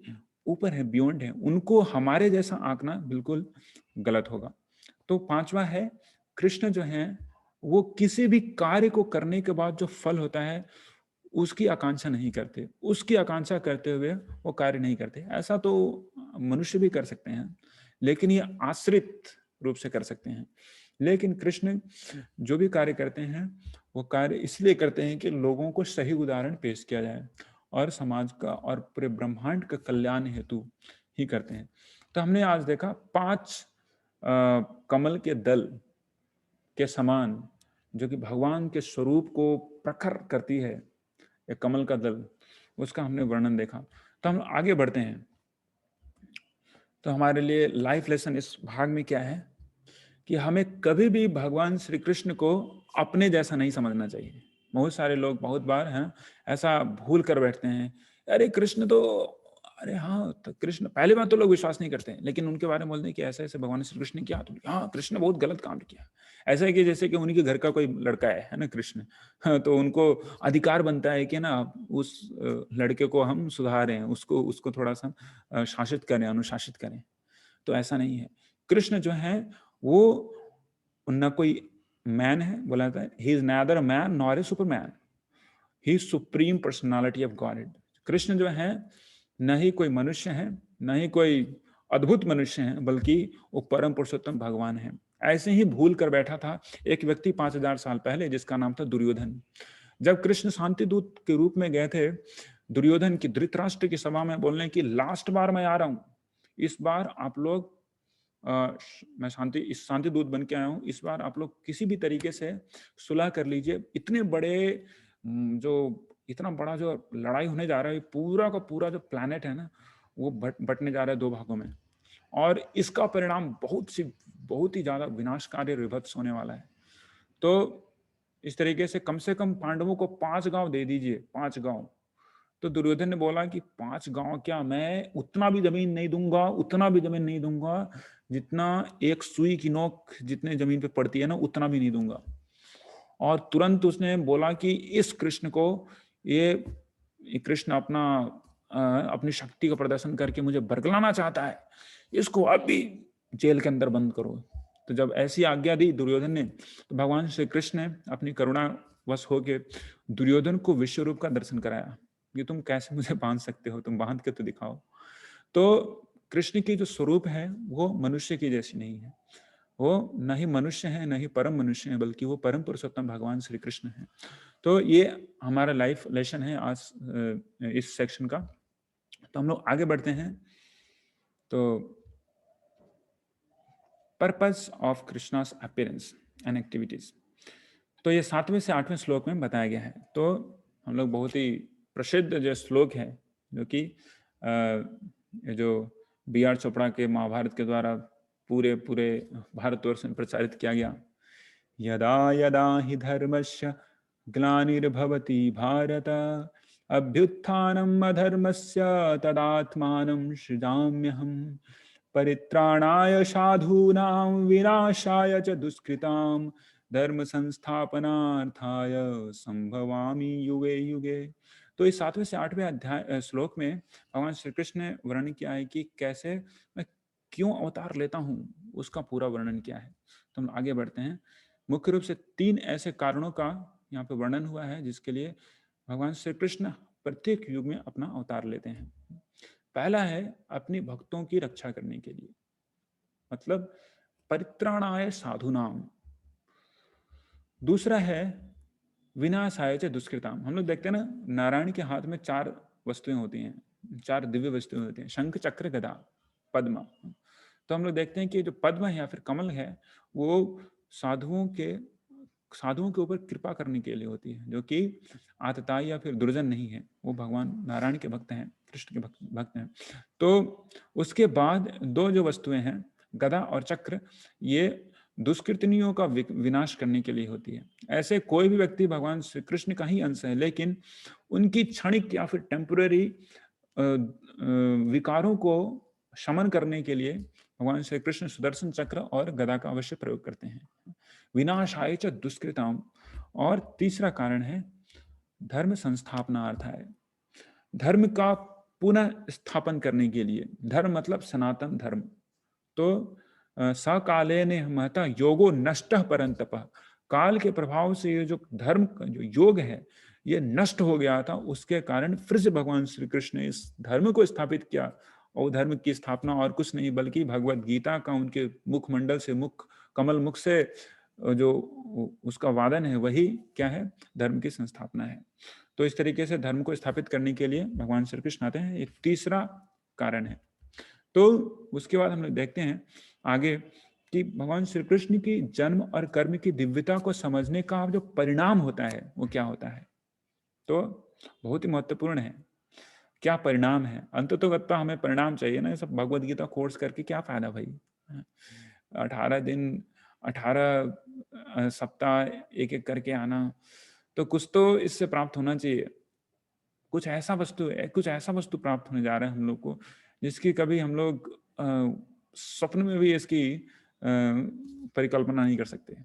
ऊपर है, बियॉन्ड है, उनको हमारे जैसा आंकना बिल्कुल गलत होगा। तो 5वां है, कृष्ण जो है वो किसी भी कार्य को करने के बाद जो फल होता है उसकी आकांक्षा नहीं करते, उसकी आकांक्षा करते हुए वो कार्य नहीं करते। ऐसा तो मनुष्य भी कर सकते हैं, लेकिन ये आश्रित रूप से कर सकते हैं। लेकिन कृष्ण जो भी कार्य करते हैं वो कार्य इसलिए करते हैं कि लोगों को सही उदाहरण पेश किया जाए और समाज का और पूरे ब्रह्मांड का कल्याण हेतु ही करते हैं। तो हमने आज देखा 5 कमल के दल के समान, जो कि भगवान के स्वरूप को प्रखर करती है, एक कमल का दल, उसका हमने वर्णन देखा। तो हम आगे बढ़ते हैं। तो हमारे लिए लाइफ लेसन इस भाग में क्या है कि हमें कभी भी भगवान श्री कृष्ण को अपने जैसा नहीं समझना चाहिए। बहुत सारे लोग बहुत बार हैं ऐसा भूल कर बैठते हैं, अरे कृष्ण तो, अरे हाँ तो कृष्ण, पहली बात तो लोग विश्वास नहीं करते हैं, लेकिन उनके बारे में बोलते हैं कि ऐसे ऐसे भगवान श्री कृष्ण ने किया, तो हाँ कृष्ण बहुत गलत काम किया। ऐसा है कि जैसे कि उनके घर का कोई लड़का है ना कृष्ण, हाँ, तो उनको अधिकार बनता है कि ना उस लड़के को हम सुधारें, उसको उसको थोड़ा सा शासित करें, अनुशासित करें। तो ऐसा नहीं है। कृष्ण जो है वो न कोई मैन है, बोला जाता है he is neither man nor a superman, he is supreme personality of God. Krishna जो है न ही कोई मनुष्य है, न ही कोई अद्भुत मनुष्य है, बल्कि वो परम पुरुषोत्तम भगवान है। ऐसे ही भूल कर बैठा था एक व्यक्ति 5000 साल पहले, जिसका नाम था दुर्योधन। जब कृष्ण शांति दूत के रूप में गए थे दुर्योधन की, धृतराष्ट्र की सभा में बोलने की, लास्ट बार मैं आ रहा हूं, इस बार आप लोग मैं इस शांति दूत बन के आया हूँ, इस बार आप लोग किसी भी तरीके से सुलह कर लीजिए। इतने बड़े इतना बड़ा जो लड़ाई होने जा रहा है, पूरा का पूरा जो प्लैनेट है ना वो बटने जा रहा है 2 भागों में, और इसका परिणाम बहुत ही ज्यादा विनाशकारी विभत्स होने वाला है। तो इस तरीके से कम पांडवों को 5 गांव दे दीजिए, 5 गांव। तो दुर्योधन ने बोला कि 5 गांव क्या, मैं उतना भी जमीन नहीं दूंगा, उतना भी जमीन नहीं दूंगा, जितना एक सुई की नोक जितने जमीन पे पड़ती है ना, उतना भी नहीं दूंगा। और तुरंत उसने बोला कि इस कृष्ण को, ये कृष्ण अपनी शक्ति का प्रदर्शन करके मुझे बरगलाना चाहता है, इसको अभी जेल के अंदर बंद करो। तो जब ऐसी आज्ञा दी दुर्योधन ने, तो भगवान श्री कृष्ण ने अपनी करुणा वश होके दुर्योधन को विश्व रूप का दर्शन कराया। ये तुम कैसे मुझे बांध सकते हो, तुम बांध के तो दिखाओ। तो कृष्ण की जो स्वरूप है वो मनुष्य की जैसी नहीं है, वो न ही मनुष्य है, न ही परम मनुष्य है, बल्कि वो परम पुरुषोत्तम भगवान श्री कृष्ण है। तो ये हमारा लाइफ लेसन है आज इस सेक्शन का। तो हम लोग आगे बढ़ते हैं। तो purpose of Krishna's appearance and activities, तो ये 7वें से 8वें श्लोक में बताया गया है। तो हम लोग बहुत ही प्रसिद्ध जो श्लोक है, जो कि जो B.R. चोपड़ा के महाभारत के द्वारा पूरे भारतवर्ष में प्रचारित किया गया। यदा यदा हि धर्मस्य ग्लानिर्भवति भारत, अभ्युत्थानम् अधर्मस्य तदात्मानं सृजाम्यहम्, परित्राणाय साधूनां विनाशाय च दुष्कृतां, धर्म संस्थापनार्थाय संभवामि युगे युगे। तो इस 7वें से 8वें अध्याय श्लोक में भगवान श्री कृष्ण ने वर्णन किया है कि कैसे मैं क्यों अवतार लेता हूँ, उसका पूरा वर्णन किया है। तो हम आगे बढ़ते हैं। मुख्य रूप से 3 ऐसे कारणों का यहाँ पे वर्णन हुआ है जिसके लिए भगवान श्री कृष्ण प्रत्येक युग में अपना अवतार लेते हैं। पहला है अपनी भक्तों की रक्षा करने के लिए, मतलब परित्राणाय साधुनाम। दूसरा है विनाशाय च दुष्कृताम। हम लोग देखते हैं ना, नारायण के हाथ में 4 वस्तुएं होती हैं, 4 दिव्य वस्तुएं होती हैं, शंख चक्र गदा पद्म। तो हम लोग देखते हैं कि जो पद्म है या फिर कमल है, वो साधुओं के ऊपर कृपा करने के लिए होती है, जो कि आतताई या फिर दुर्जन नहीं है, वो भगवान नारायण के भक्त हैं, कृष्ण के भक्त हैं। तो उसके बाद 2 जो वस्तुएं हैं, गदा और चक्र, ये दुष्कृतनियों का विनाश करने के लिए होती है। ऐसे कोई भी व्यक्ति भगवान श्री कृष्ण का ही अंश है, लेकिन उनकी क्षणिक या फिर टेम्पररी विकारों को शमन करने के लिए भगवान श्री कृष्ण सुदर्शन चक्र और गदा का अवश्य प्रयोग करते हैं। विनाशाय च दुष्कृताम। और तीसरा कारण है धर्म संस्थापनार्थाय, धर्म का पुनः स्थापन करने के लिए। धर्म मतलब सनातन धर्म। तो सकाले ने महता योगो नष्ट परंतप, काल के प्रभाव से ये जो धर्म का जो योग है ये नष्ट हो गया था, उसके कारण फिर से भगवान श्री कृष्ण ने इस धर्म को स्थापित किया। और धर्म की स्थापना और कुछ नहीं बल्कि भगवत गीता का उनके मुखमंडल से, कमल मुख से जो उसका वादन है, वही क्या है, धर्म की संस्थापना है। तो इस तरीके से धर्म को स्थापित करने के लिए भगवान श्री कृष्ण आते हैं, एक तीसरा कारण है। तो उसके बाद हम लोग देखते हैं आगे कि भगवान श्री कृष्ण की जन्म और कर्म की दिव्यता को समझने का जो परिणाम होता है वो क्या होता है। तो बहुत ही महत्वपूर्ण है, क्या परिणाम है। अंततोगत्वा हमें परिणाम चाहिए ना, ये सब भगवत गीता कोर्स करके क्या फायदा भाई। 18 दिन 18 सप्ताह एक एक करके आना, तो कुछ तो इससे प्राप्त होना चाहिए। कुछ ऐसा वस्तु प्राप्त होने जा रहा है हम लोग को, जिसकी कभी हम लोग स्वप्न में भी इसकी परिकल्पना नहीं कर सकते।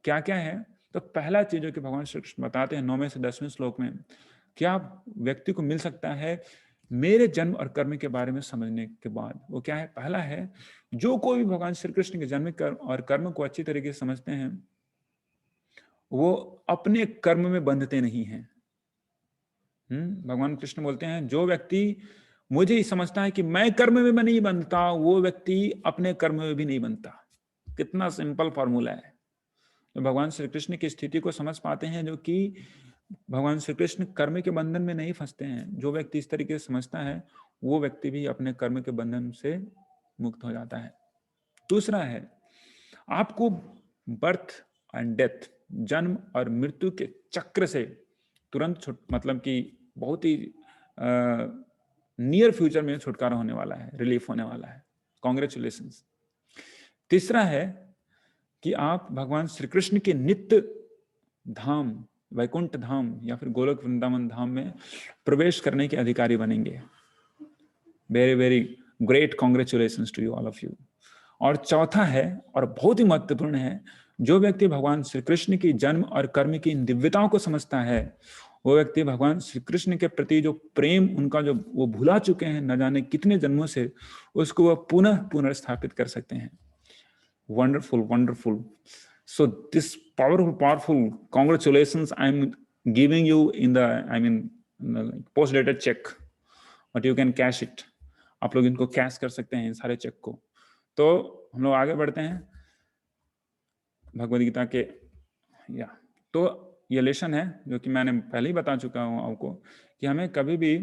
क्या क्या है। तो पहला चीज जो कि भगवान श्री कृष्ण बताते हैं 9वें से 10वें श्लोक में, क्या व्यक्ति को मिल सकता है मेरे जन्म और कर्म के बारे में समझने के बाद, वो क्या है। पहला है, जो कोई भी भगवान श्री कृष्ण के जन्म और कर्म को अच्छी तरीके से समझते हैं, वो अपने कर्म में बंधते नहीं हैं। भगवान कृष्ण बोलते हैं, जो व्यक्ति मुझे ही समझता है कि मैं कर्म में नहीं बनता, वो व्यक्ति अपने कर्म में भी नहीं बनता। कितना सिंपल फॉर्मूला है। तो भगवान श्री कृष्ण की स्थिति को समझ पाते हैं, जो कि भगवान श्री कृष्ण कर्म के बंधन में नहीं फंसते हैं। जो व्यक्ति इस तरीके से समझता है, वो व्यक्ति भी अपने कर्म के बंधन से मुक्त हो जाता है। दूसरा है, आपको बर्थ एंड डेथ, जन्म और मृत्यु के चक्र से तुरंत मतलब कि बहुत ही नियर फ्यूचर में छुटकारा होने वाला है, रिलीफ होने वाला है। कॉन्ग्रेचुलेशंस। तीसरा है कि आप भगवान श्री कृष्ण के नित्य धाम, वैकुंठ धाम या फिर गोलोक वृंदावन धाम में प्रवेश करने के अधिकारी बनेंगे। Very very great congratulations to you all of you. और चौथा है, और बहुत ही महत्वपूर्ण है, जो व्यक्ति भगवान श्री कृष्ण की जन्म और कर्म की इन दिव्यताओं को समझता है, वो व्यक्ति भगवान श्री कृष्ण के प्रति जो प्रेम उनका जो वो भुला चुके हैं न जाने कितने जन्मों से, उसको वह पुनः पुनर्स्थापित कर सकते हैं। Wonderful wonderful. So this powerful congratulations I'm giving you in the post dated check, but you can cash it. आप लोग इनको कैश कर सकते हैं इन सारे चेक को। तो हम लोग आगे बढ़ते हैं भगवद गीता के। तो ये लेसन है जो कि मैंने पहले ही बता चुका हूँ आपको कि हमें कभी भी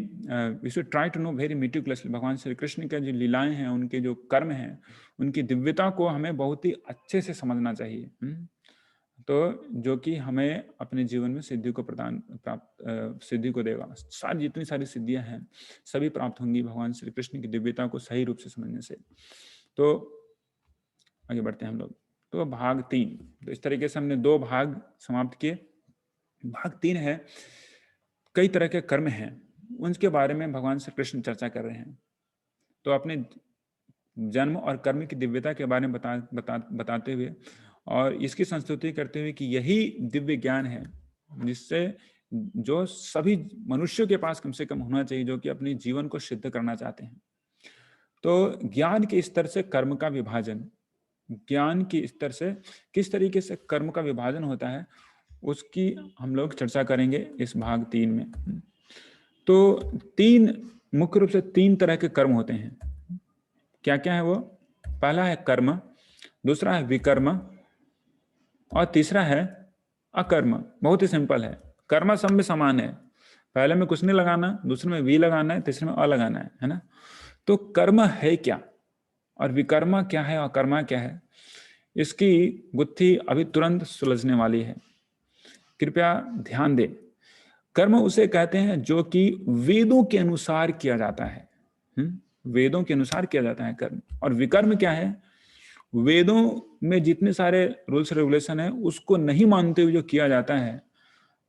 we should try to know very meticulously भगवान श्री कृष्ण के जो लीलाएं हैं, उनके जो कर्म हैं, उनकी दिव्यता को हमें बहुत ही अच्छे से समझना चाहिए। तो जो कि हमें अपने जीवन में सिद्धि को सिद्धि को देगा। जितनी सारी सिद्धियां हैं सभी प्राप्त होंगी भगवान श्री कृष्ण की दिव्यता को सही रूप से समझने से। तो आगे बढ़ते हैं हम लोग। तो भाग 3, तो इस तरीके से हमने 2 भाग समाप्त किए। भाग 3 है, कई तरह के कर्म हैं, उनके बारे में भगवान श्री कृष्ण चर्चा कर रहे हैं। तो अपने जन्म और कर्म की दिव्यता के बारे में बताते हुए और इसकी संस्तुति करते हुए कि यही दिव्य ज्ञान है जिससे जो सभी मनुष्यों के पास कम से कम होना चाहिए, जो कि अपने जीवन को सिद्ध करना चाहते हैं। तो ज्ञान के स्तर से कर्म का विभाजन, ज्ञान के स्तर से किस तरीके से कर्म का विभाजन होता है, उसकी हम लोग चर्चा करेंगे इस भाग 3 में। तो 3 मुख्य रूप से 3 तरह के कर्म होते हैं। क्या क्या है वो? पहला है कर्म, दूसरा है विकर्म और तीसरा है अकर्म। बहुत ही सिंपल है, कर्म सब में समान है। पहले में कुछ नहीं लगाना, दूसरे में वी लगाना है, तीसरे में अ लगाना है ना। तो कर्म है क्या और विकर्म क्या है और अकर्म क्या है, इसकी गुत्थी अभी तुरंत सुलझने वाली है। कृपया ध्यान दें। कर्म उसे कहते हैं जो कि वेदों के अनुसार किया जाता है। वेदों के अनुसार किया जाता है कर्म। और विकर्म क्या है? वेदों में जितने सारे रूल्स रेगुलेशन है उसको नहीं मानते हुए जो किया जाता है,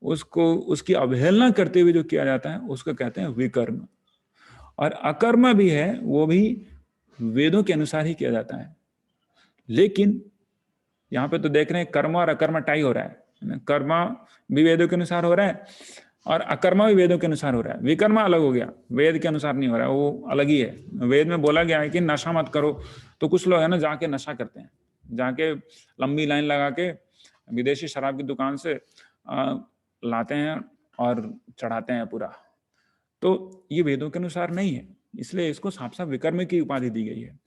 उसको उसकी अवहेलना करते हुए जो किया जाता है, उसको कहते हैं विकर्म। और अकर्म भी है, वो भी वेदों के अनुसार ही किया जाता है। लेकिन यहाँ पे तो देख रहे हैं कर्म और अकर्म टाई हो रहा है। कर्म भी वेदों के अनुसार हो रहा है और अकर्मा भी वेदों के अनुसार हो रहा है। विकर्मा अलग हो गया, वेद के अनुसार नहीं हो रहा है, वो अलग ही है। वेद में बोला गया है कि नशा मत करो, तो कुछ लोग है ना जाके नशा करते हैं, जाके लंबी लाइन लगा के विदेशी शराब की दुकान से लाते हैं और चढ़ाते हैं पूरा। तो ये वेदों के अनुसार नहीं है, इसलिए इसको साफ साफ विकर्म की उपाधि दी गई है।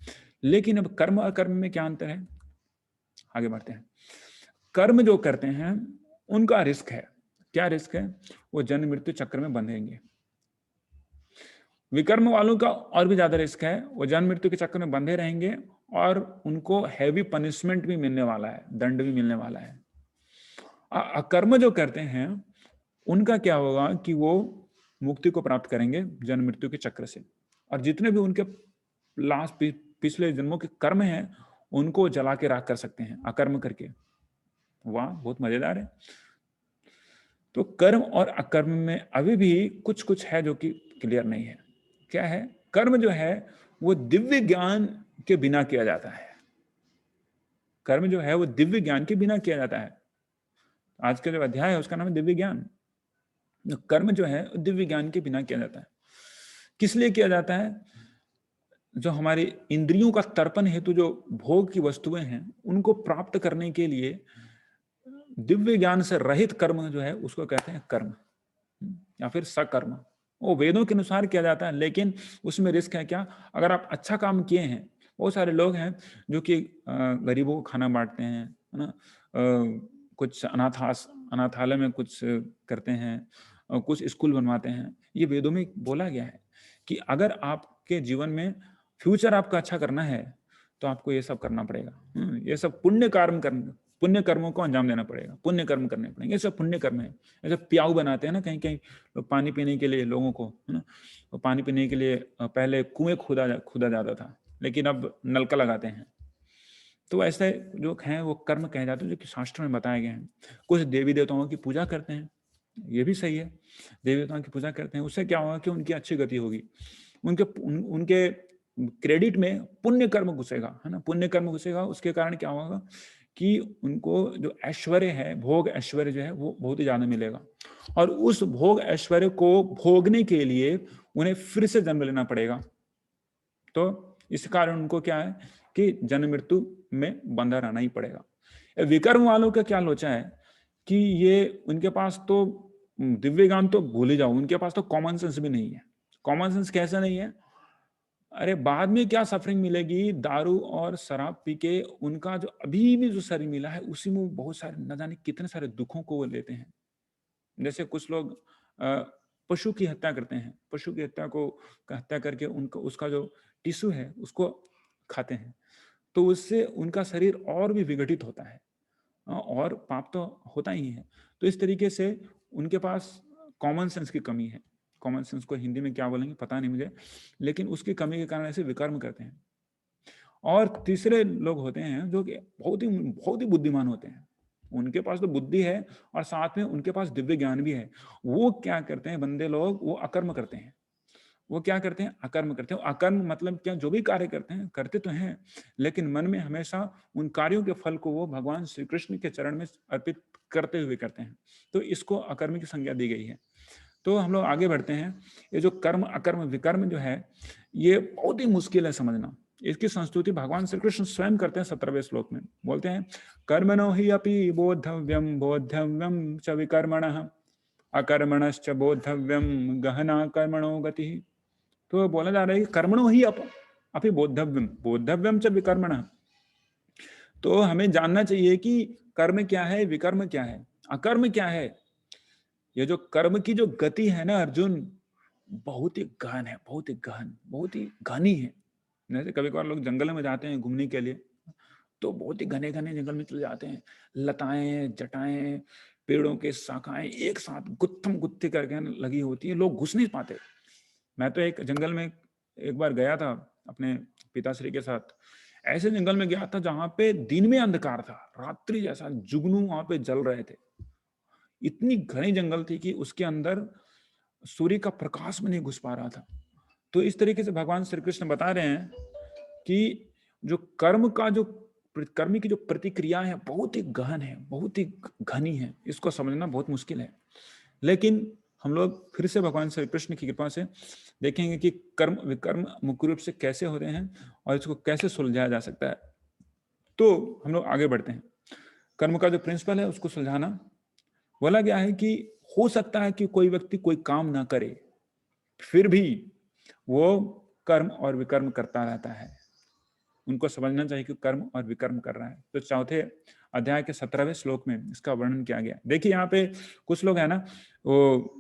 लेकिन अब कर्म और कर्म में क्या अंतर है, आगे बढ़ते हैं। कर्म जो करते हैं उनका रिस्क है। क्या रिस्क है? वो जन्म मृत्यु चक्र में बंधेंगे। विकर्म वालों का और भी ज्यादा रिस्क है, वो जन्म मृत्यु के चक्कर में बंधे रहेंगे और उनको हैवी पनिशमेंट भी मिलने वाला है, दंड भी मिलने वाला है। अकर्म जो करते हैं उनका क्या होगा कि वो मुक्ति को प्राप्त करेंगे जन्म मृत्यु के चक्र से, और जितने भी उनके लास्ट पिछले जन्मों के कर्म हैं उनको जला के राख कर सकते हैं अकर्म करके। वाह, बहुत मजेदार है। तो कर्म और अकर्म में अभी भी कुछ कुछ है जो कि क्लियर नहीं है। क्या है? कर्म जो है वो दिव्य ज्ञान के बिना किया जाता है। कर्म जो है वो दिव्य ज्ञान के बिना किया जाता है। आज का जो अध्याय है उसका नाम है दिव्य ज्ञान। कर्म जो है दिव्य ज्ञान के बिना किया जाता है। किस लिए किया जाता है? जो हमारी इंद्रियों का तर्पण हेतु जो भोग की वस्तुएं हैं उनको प्राप्त करने के लिए दिव्य ज्ञान से रहित कर्म जो है उसको कहते हैं कर्म या फिर सकर्म। वो वेदों के अनुसार किया जाता है, लेकिन उसमें रिस्क है क्या? अगर आप अच्छा काम किए हैं, बहुत सारे लोग हैं जो कि गरीबों को खाना बांटते हैं, है ना, कुछ अनाथालय में कुछ करते हैं, कुछ स्कूल बनवाते हैं। ये वेदों में बोला गया है कि अगर आपके जीवन में फ्यूचर आपका अच्छा करना है तो आपको ये सब करना पड़ेगा। ये सब पुण्य कर्मों को अंजाम देना पड़ेगा, पुण्य कर्म करने पड़ेंगे। ये सब पुण्य कर्म है। ऐसे प्याऊ बनाते हैं ना कहीं कहीं लोग पानी पीने के लिए, लोगों को, है ना, तो पानी पीने के लिए पहले कुएं खोदा जाता था, लेकिन अब नलका लगाते हैं। तो ऐसे जो हैं वो कर्म कहे जाते हैं, जो कि शास्त्र में बताए गए हैं। कुछ देवी देवताओं की पूजा करते हैं, ये भी सही है, देवी देवताओं की पूजा करते हैं, उससे क्या होगा कि उनकी अच्छी गति होगी, उनके क्रेडिट में पुण्य कर्म घुसेगा, है ना, पुण्य कर्म घुसेगा। उसके कारण क्या होगा कि उनको जो ऐश्वर्य है, भोग ऐश्वर्य जो है वो बहुत ही ज्यादा मिलेगा, और उस भोग ऐश्वर्य को भोगने के लिए उन्हें फिर से जन्म लेना पड़ेगा। तो इस कारण उनको क्या है कि जन्म मृत्यु में बंधा रहना ही पड़ेगा। विकर्म वालों का क्या लोचा है कि ये उनके पास तो दिव्य ज्ञान तो भूल ही जाओ, उनके पास तो कॉमन सेंस भी नहीं है। कॉमन सेंस कैसा नहीं है? अरे बाद में क्या सफरिंग मिलेगी, दारू और शराब पी के उनका जो अभी भी जो शरीर मिला है उसी में बहुत सारे न जाने कितने सारे दुखों को वो लेते हैं। जैसे कुछ लोग पशु की हत्या करते हैं, पशु की हत्या करके उनका उसका जो टिश्यू है उसको खाते हैं, तो उससे उनका शरीर और भी विघटित होता है। और पाप तो होता ही है। तो इस तरीके से उनके पास कॉमन सेंस की कमी है। कॉमन सेंस को हिंदी में क्या बोलेंगे पता नहीं मुझे, लेकिन उसकी कमी के कारण ऐसे विकर्म करते हैं। और तीसरे लोग होते हैं जो कि बहुत ही बुद्धिमान होते हैं, उनके पास तो बुद्धि है और साथ में उनके पास दिव्य ज्ञान भी है। वो क्या करते हैं बंदे लोग, वो अकर्म करते हैं। वो क्या करते हैं? अकर्म करते हैं। अकर्म मतलब क्या? जो भी कार्य करते हैं, करते तो हैं, लेकिन मन में हमेशा उन कार्यों के फल को वो भगवान श्री कृष्ण के चरण में अर्पित करते हुए करते हैं। तो इसको अकर्म की संज्ञा दी गई है। तो हम लोग आगे बढ़ते हैं। ये जो कर्म अकर्म विकर्म जो है, ये बहुत ही मुश्किल है समझना। इसकी संस्तुति भगवान श्री कृष्ण स्वयं करते हैं 17वें श्लोक में। बोलते हैं, कर्मणो हि अपि बोद्धव्यम बोद्धव्यम च विकर्मणः अकर्मणश्च बोद्धव्यम गहना कर्मणो गति। तो बोला जा रहा है कि कर्मणो ही अपि बोद्धव्यम बोद्धव्यम च विकर्मणः। तो हमें जानना चाहिए कि कर्म क्या है, विकर्म क्या है, अकर्म क्या है। ये जो कर्म की जो गति है ना अर्जुन, बहुत ही गहन है, बहुत ही गहन, बहुत ही घनी है। जैसे कभी कभार लोग जंगल में जाते हैं घूमने के लिए, तो बहुत ही घने घने जंगल में चले जाते हैं, लताएं जटाएं पेड़ों के शाखाएं एक साथ गुत्थम गुत्थी करके लगी होती है, लोग घुस नहीं पाते। मैं तो एक जंगल में एक बार गया था अपने पिताश्री के साथ। ऐसे जंगल में गया था जहां पे दिन में अंधकार था, रात्रि जैसा जुगनू वहां पे जल रहे थे। इतनी घनी जंगल थी कि उसके अंदर सूर्य का प्रकाश भी नहीं घुस पा रहा था। तो इस तरीके से भगवान श्री कृष्ण बता रहे हैं कि जो कर्म की जो प्रतिक्रिया है बहुत ही गहन है, बहुत ही घनी है, इसको समझना बहुत मुश्किल है। लेकिन हम लोग फिर से भगवान श्री कृष्ण की कृपा से देखेंगे कि कर्म विकर्म मुख्य रूप से कैसे होते हैं और इसको कैसे सुलझाया जा सकता है। तो हम लोग आगे बढ़ते हैं। कर्म का जो प्रिंसिपल है उसको सुलझाना। बोला गया है कि हो सकता है कि कोई व्यक्ति कोई काम ना करे, फिर भी वो कर्म और विकर्म करता रहता है। उनको समझना चाहिए कि कर्म और विकर्म कर रहा है। तो चौथे अध्याय के 17वें श्लोक में इसका वर्णन किया गया। देखिए यहाँ पे कुछ लोग है ना, वो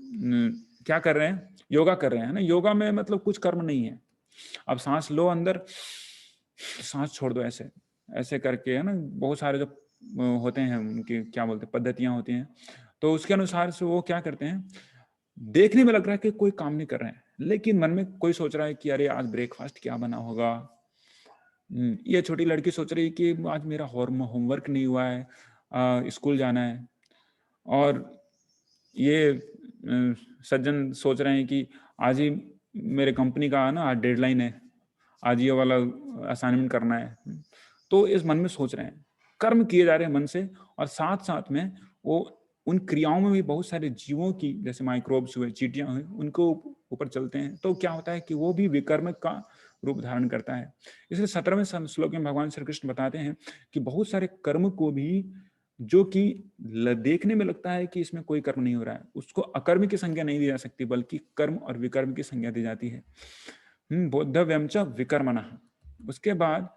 क्या कर रहे हैं, योगा कर रहे हैं ना। योगा में मतलब कुछ कर्म नहीं है। अब सांस लो अंदर, सांस छोड़ दो, ऐसे ऐसे करके, है ना। बहुत सारे जो होते हैं उनकी क्या बोलते हैं पद्धतियां होती हैं, तो उसके अनुसार से वो क्या करते हैं, देखने में लग रहा है कि कोई काम नहीं कर रहे हैं, लेकिन मन में कोई सोच रहा है कि अरे आज ब्रेकफास्ट क्या बना होगा। ये छोटी लड़की सोच रही है कि आज मेरा होमवर्क नहीं हुआ है, स्कूल जाना है। और ये सज्जन सोच रहे हैं कि आज ही मेरे कंपनी का ना आज डेडलाइन है, आज ये वाला असाइनमेंट करना है। तो इस मन में सोच रहे हैं, कर्म किए जा रहे हैं मन से, और साथ साथ में वो उन क्रियाओं में भी बहुत सारे जीवों की, जैसे माइक्रोब्स हुए, चींटियां हुई, उनको ऊपर चलते हैं। तो क्या होता है कि वो भी विकर्म का रूप धारण करता है। इसलिए 17वें श्लोक में भगवान श्री कृष्ण बताते हैं कि बहुत सारे कर्म को भी, जो कि देखने में लगता है कि इसमें कोई कर्म नहीं हो रहा है, उसको अकर्म की संज्ञा नहीं दी जा सकती, बल्कि कर्म और विकर्म की संज्ञा दी जाती है। बोद्धव्यम च विकर्मणः। उसके बाद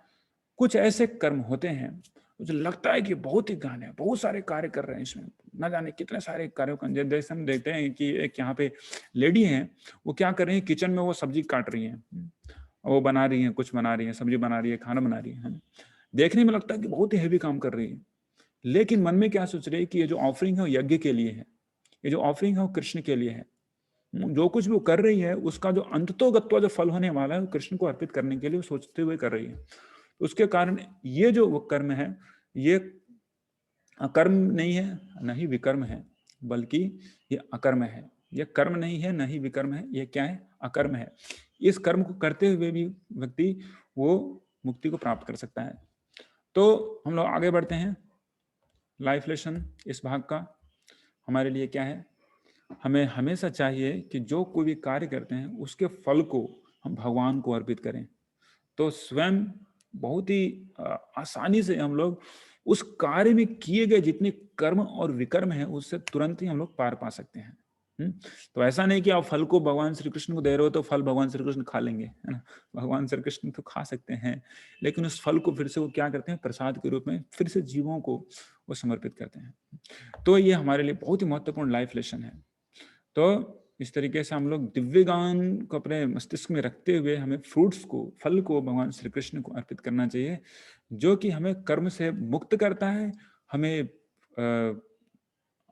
कुछ ऐसे कर्म होते हैं मुझे लगता है कि बहुत ही गहन है, बहुत सारे कार्य कर रहे हैं इसमें, न जाने कितने सारे कार्यों का। जैसे हम देखते हैं कि एक यहाँ पे लेडी है, वो क्या कर रही है, किचन में वो सब्जी काट रही है, वो बना रही है, कुछ बना रही है, सब्जी बना रही है, खाना बना रही है। देखने में लगता है कि बहुत ही हैवी काम कर रही है, लेकिन मन में क्या सोच रही है कि ये जो ऑफरिंग है वो यज्ञ के लिए है, ये जो ऑफरिंग है वो कृष्ण के लिए है। जो कुछ भी वो कर रही है उसका जो अंततोगत्वा जो फल होने वाला है वो कृष्ण को अर्पित करने के लिए वो सोचते हुए कर रही है। उसके कारण ये जो वो कर्म है ये अकर्म नहीं है न ही विकर्म है, बल्कि ये अकर्म है। ये कर्म नहीं है न ही विकर्म है, ये क्या है? अकर्म है। इस कर्म को करते हुए भी व्यक्ति वो मुक्ति को प्राप्त कर सकता है। तो हम लोग आगे बढ़ते हैं। लाइफ लेसन इस भाग का हमारे लिए क्या है? हमें हमेशा चाहिए कि जो कोई भी कार्य करते हैं उसके फल को हम भगवान को अर्पित करें। तो स्वयं बहुत ही आसानी से हम लोग उस कार्य में किए गए जितने कर्म और विकर्म हैं उससे तुरंत ही हम लोग पार पा सकते हैं। तो ऐसा नहीं कि आप फल को भगवान श्री कृष्ण को दे रहे हो तो फल भगवान श्री कृष्ण खा लेंगे, है ना। भगवान श्री कृष्ण तो खा सकते हैं, लेकिन उस फल को फिर से वो क्या करते हैं? प्रसाद के रूप में फिर से जीवों को वो समर्पित करते हैं। तो ये हमारे लिए बहुत ही महत्वपूर्ण लाइफ लेसन है। तो इस तरीके से हम लोग दिव्य ज्ञान को अपने मस्तिष्क में रखते हुए हमें फ्रूट्स को, फल को भगवान श्री कृष्ण को अर्पित करना चाहिए, जो कि हमें कर्म से मुक्त करता है, हमें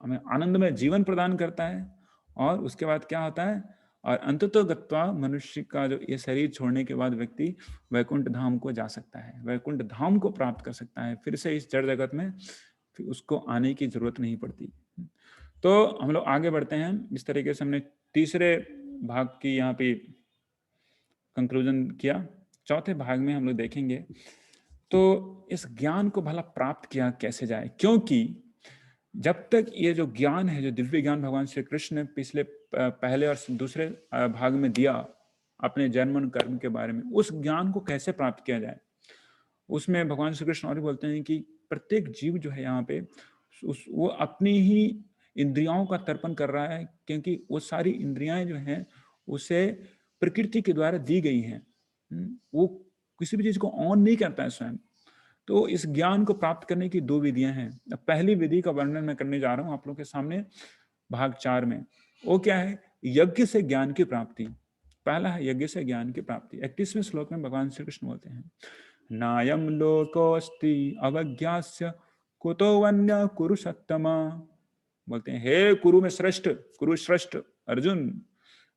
हमें आनंदमय जीवन प्रदान करता है। और उसके बाद क्या होता है? और अंततो गत्वा मनुष्य का जो ये शरीर छोड़ने के बाद व्यक्ति वैकुंठ धाम को जा सकता है, वैकुंठ धाम को प्राप्त कर सकता है। फिर से इस जड़ जगत में फिर उसको आने की जरूरत नहीं पड़ती। तो हम लोग आगे बढ़ते हैं। इस तरीके से हमने तीसरे भाग की यहाँ पे कंक्लूजन किया। चौथे भाग में हम लोग देखेंगे तो इस ज्ञान को भला प्राप्त किया कैसे जाए, क्योंकि जब तक ये जो ज्ञान है, जो दिव्य ज्ञान भगवान श्री कृष्ण ने पिछले पहले और दूसरे भाग में दिया अपने जन्म और कर्म के बारे में, उस ज्ञान को कैसे प्राप्त किया जाए, उसमें भगवान श्री कृष्ण और भी बोलते हैं कि प्रत्येक जीव जो है यहाँ पे वो अपनी ही इंद्रियों का तर्पण कर रहा है, क्योंकि वो सारी इंद्रियां जो हैं उसे प्रकृति के द्वारा दी गई हैं। वो किसी भी चीज को ऑन नहीं करता है स्वयं। तो इस ज्ञान को प्राप्त करने की दो विधियां हैं। पहली विधि का वर्णन मैं करने जा रहा हूं आप लोगों के सामने भाग 4 में। वो क्या है? यज्ञ से ज्ञान की प्राप्ति। पहला है यज्ञ से ज्ञान की प्राप्ति। 31वें श्लोक में भगवान श्री कृष्ण बोलते हैं, नायम लोकोस्ति अवज्ञास्य कुतो वन्य कुरु सत्तमा। बोलते हैं, हे कुरु में श्रेष्ठ, कुरु श्रेष्ठ अर्जुन,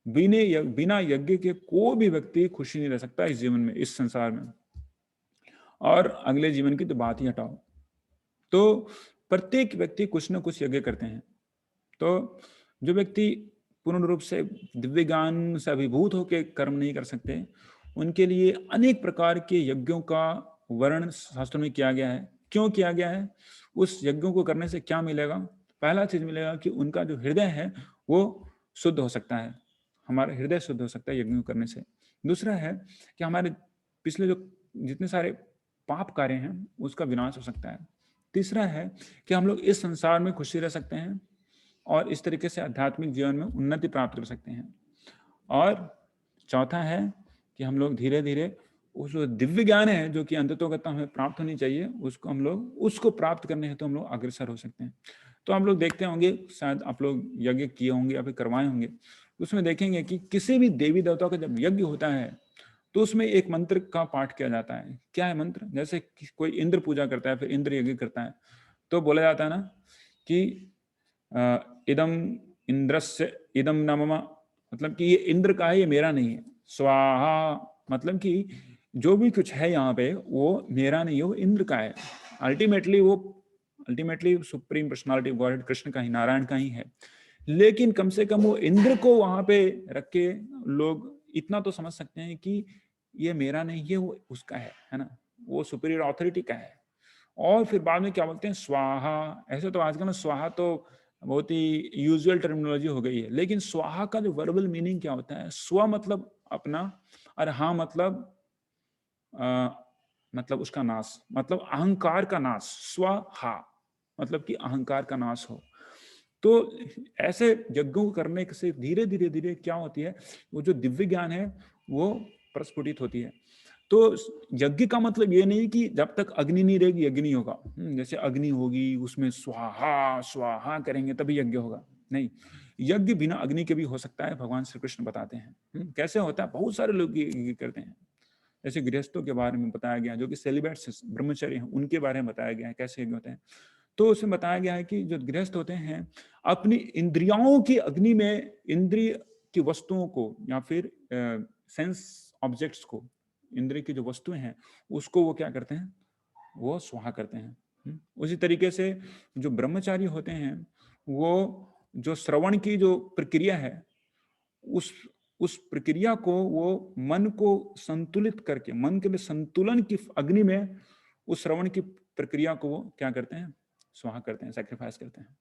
बिना यज्ञ के कोई भी व्यक्ति खुशी नहीं रह सकता इस जीवन में, इस संसार में। और अगले जीवन की तो बात ही हटाओ। तो प्रत्येक व्यक्ति कुछ न कुछ यज्ञ करते हैं। तो जो व्यक्ति पूर्ण रूप से दिव्य ज्ञान से अभिभूत होकर कर्म नहीं कर सकते, उनके लिए अनेक प्रकार के यज्ञों का वर्णन शास्त्रों में किया गया है। क्यों किया गया है? उस यज्ञों को करने से क्या मिलेगा? पहला चीज मिलेगा कि उनका जो हृदय है वो शुद्ध हो सकता है, हमारा हृदय शुद्ध हो सकता है यज्ञों करने से। दूसरा है कि हमारे पिछले जो जितने सारे पाप कार्य हैं उसका विनाश हो सकता है। तीसरा है कि हम लोग इस संसार में खुशी रह सकते हैं और इस तरीके से आध्यात्मिक जीवन में उन्नति प्राप्त कर सकते हैं। और चौथा है कि हम लोग धीरे धीरे उस दिव्य ज्ञान है जो कि अंततोगत्वा हमें प्राप्त होनी चाहिए, उसको हम लोग उसको प्राप्त करने हेतु हम लोग अग्रसर हो सकते हैं। तो हम लोग देखते होंगे, शायद आप लोग यज्ञ किए होंगे या फिर करवाए होंगे, उसमें देखेंगे कि किसी भी देवी देवता का जब यज्ञ होता है तो उसमें एक मंत्र का पाठ किया जाता है। क्या है मंत्र? जैसे कोई इंद्र पूजा करता है, फिर इंद्र यज्ञ करता है, तो बोला जाता है ना कि इदम इंद्रस्य इदम न मम, मतलब कि ये इंद्र का है, ये मेरा नहीं है। स्वाहा, मतलब कि जो भी कुछ है यहाँ पे वो मेरा नहीं है, वो इंद्र का है। Ultimately supreme personality God Krishna का ही, नारायण का ही है। लेकिन कम से कम वो इंद्र को वहां पे रख के लोग इतना तो समझ सकते हैं कि ये मेरा नहीं है, वो उसका है ना, वो सुपीरियर ऑथोरिटी का है। और फिर बाद में क्या बोलते हैं? स्वाहा। ऐसे तो आजकल ना स्वाहा तो बहुत ही यूजुअल टर्मिनोलॉजी हो गई है, लेकिन स्वाहा का जो वर्बल मीनिंग क्या होता है? स्व मतलब अपना, और हा मतलब उसका नाश, मतलब अहंकार का नाश। स्वाहा मतलब कि अहंकार का नाश हो। तो ऐसे यज्ञों को करने से धीरे धीरे धीरे क्या होती है, वो जो दिव्य ज्ञान है वो प्रस्फुटित होती है। तो यज्ञ का मतलब ये नहीं कि जब तक अग्नि नहीं रहेगी यज्ञ नहीं होगा। जैसे अग्नि होगी उसमें स्वाहा स्वाहा करेंगे तभी यज्ञ होगा, नहीं। यज्ञ बिना अग्नि के भी हो सकता है, भगवान श्री कृष्ण बताते हैं। कैसे होता है? बहुत सारे लोग यज्ञ करते हैं। जैसे गृहस्थों के बारे में बताया गया, जो कि सेलिब्रेट्स ब्रह्मचर्य हैं, उनके बारे में बताया गया है कैसे यज्ञ होते हैं। तो उसमें बताया गया है कि जो गृहस्थ होते हैं अपनी इंद्रियों की अग्नि में, इंद्रिय की वस्तुओं को या फिर सेंस ऑब्जेक्ट्स को, इंद्रिय की जो वस्तुएं हैं उसको वो क्या करते हैं, वो स्वाहा करते हैं। उसी तरीके से जो ब्रह्मचारी होते हैं वो जो श्रवण की जो प्रक्रिया है उस प्रक्रिया को वो मन को संतुलित करके, मन के में संतुलन की अग्नि में उस श्रवण की प्रक्रिया को वो क्या करते हैं, स्वाहा करते हैं, सैक्रिफाइस करते हैं।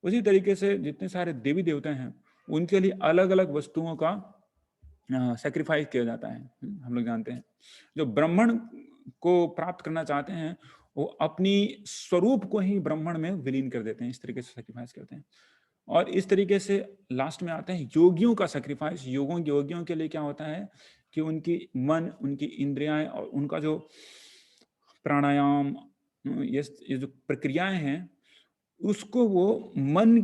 उसी तरीके से जितने सारे देवी देवता हैं उनके लिए अलग अलग वस्तुओं का सैक्रिफाइस किया जाता है। हम लोग जानते हैं जो ब्राह्मण को प्राप्त करना चाहते हैं वो अपनी स्वरूप को ही ब्राह्मण में विलीन कर देते हैं, इस तरीके से सैक्रिफाइस करते हैं। और इस तरीके से लास्ट में आते हैं योगियों का सैक्रिफाइस। योगियों के लिए क्या होता है कि उनकी मन, उनकी इंद्रियां और उनका जो प्राणायाम, ये जो प्रक्रियाएं हैं उसको वो मन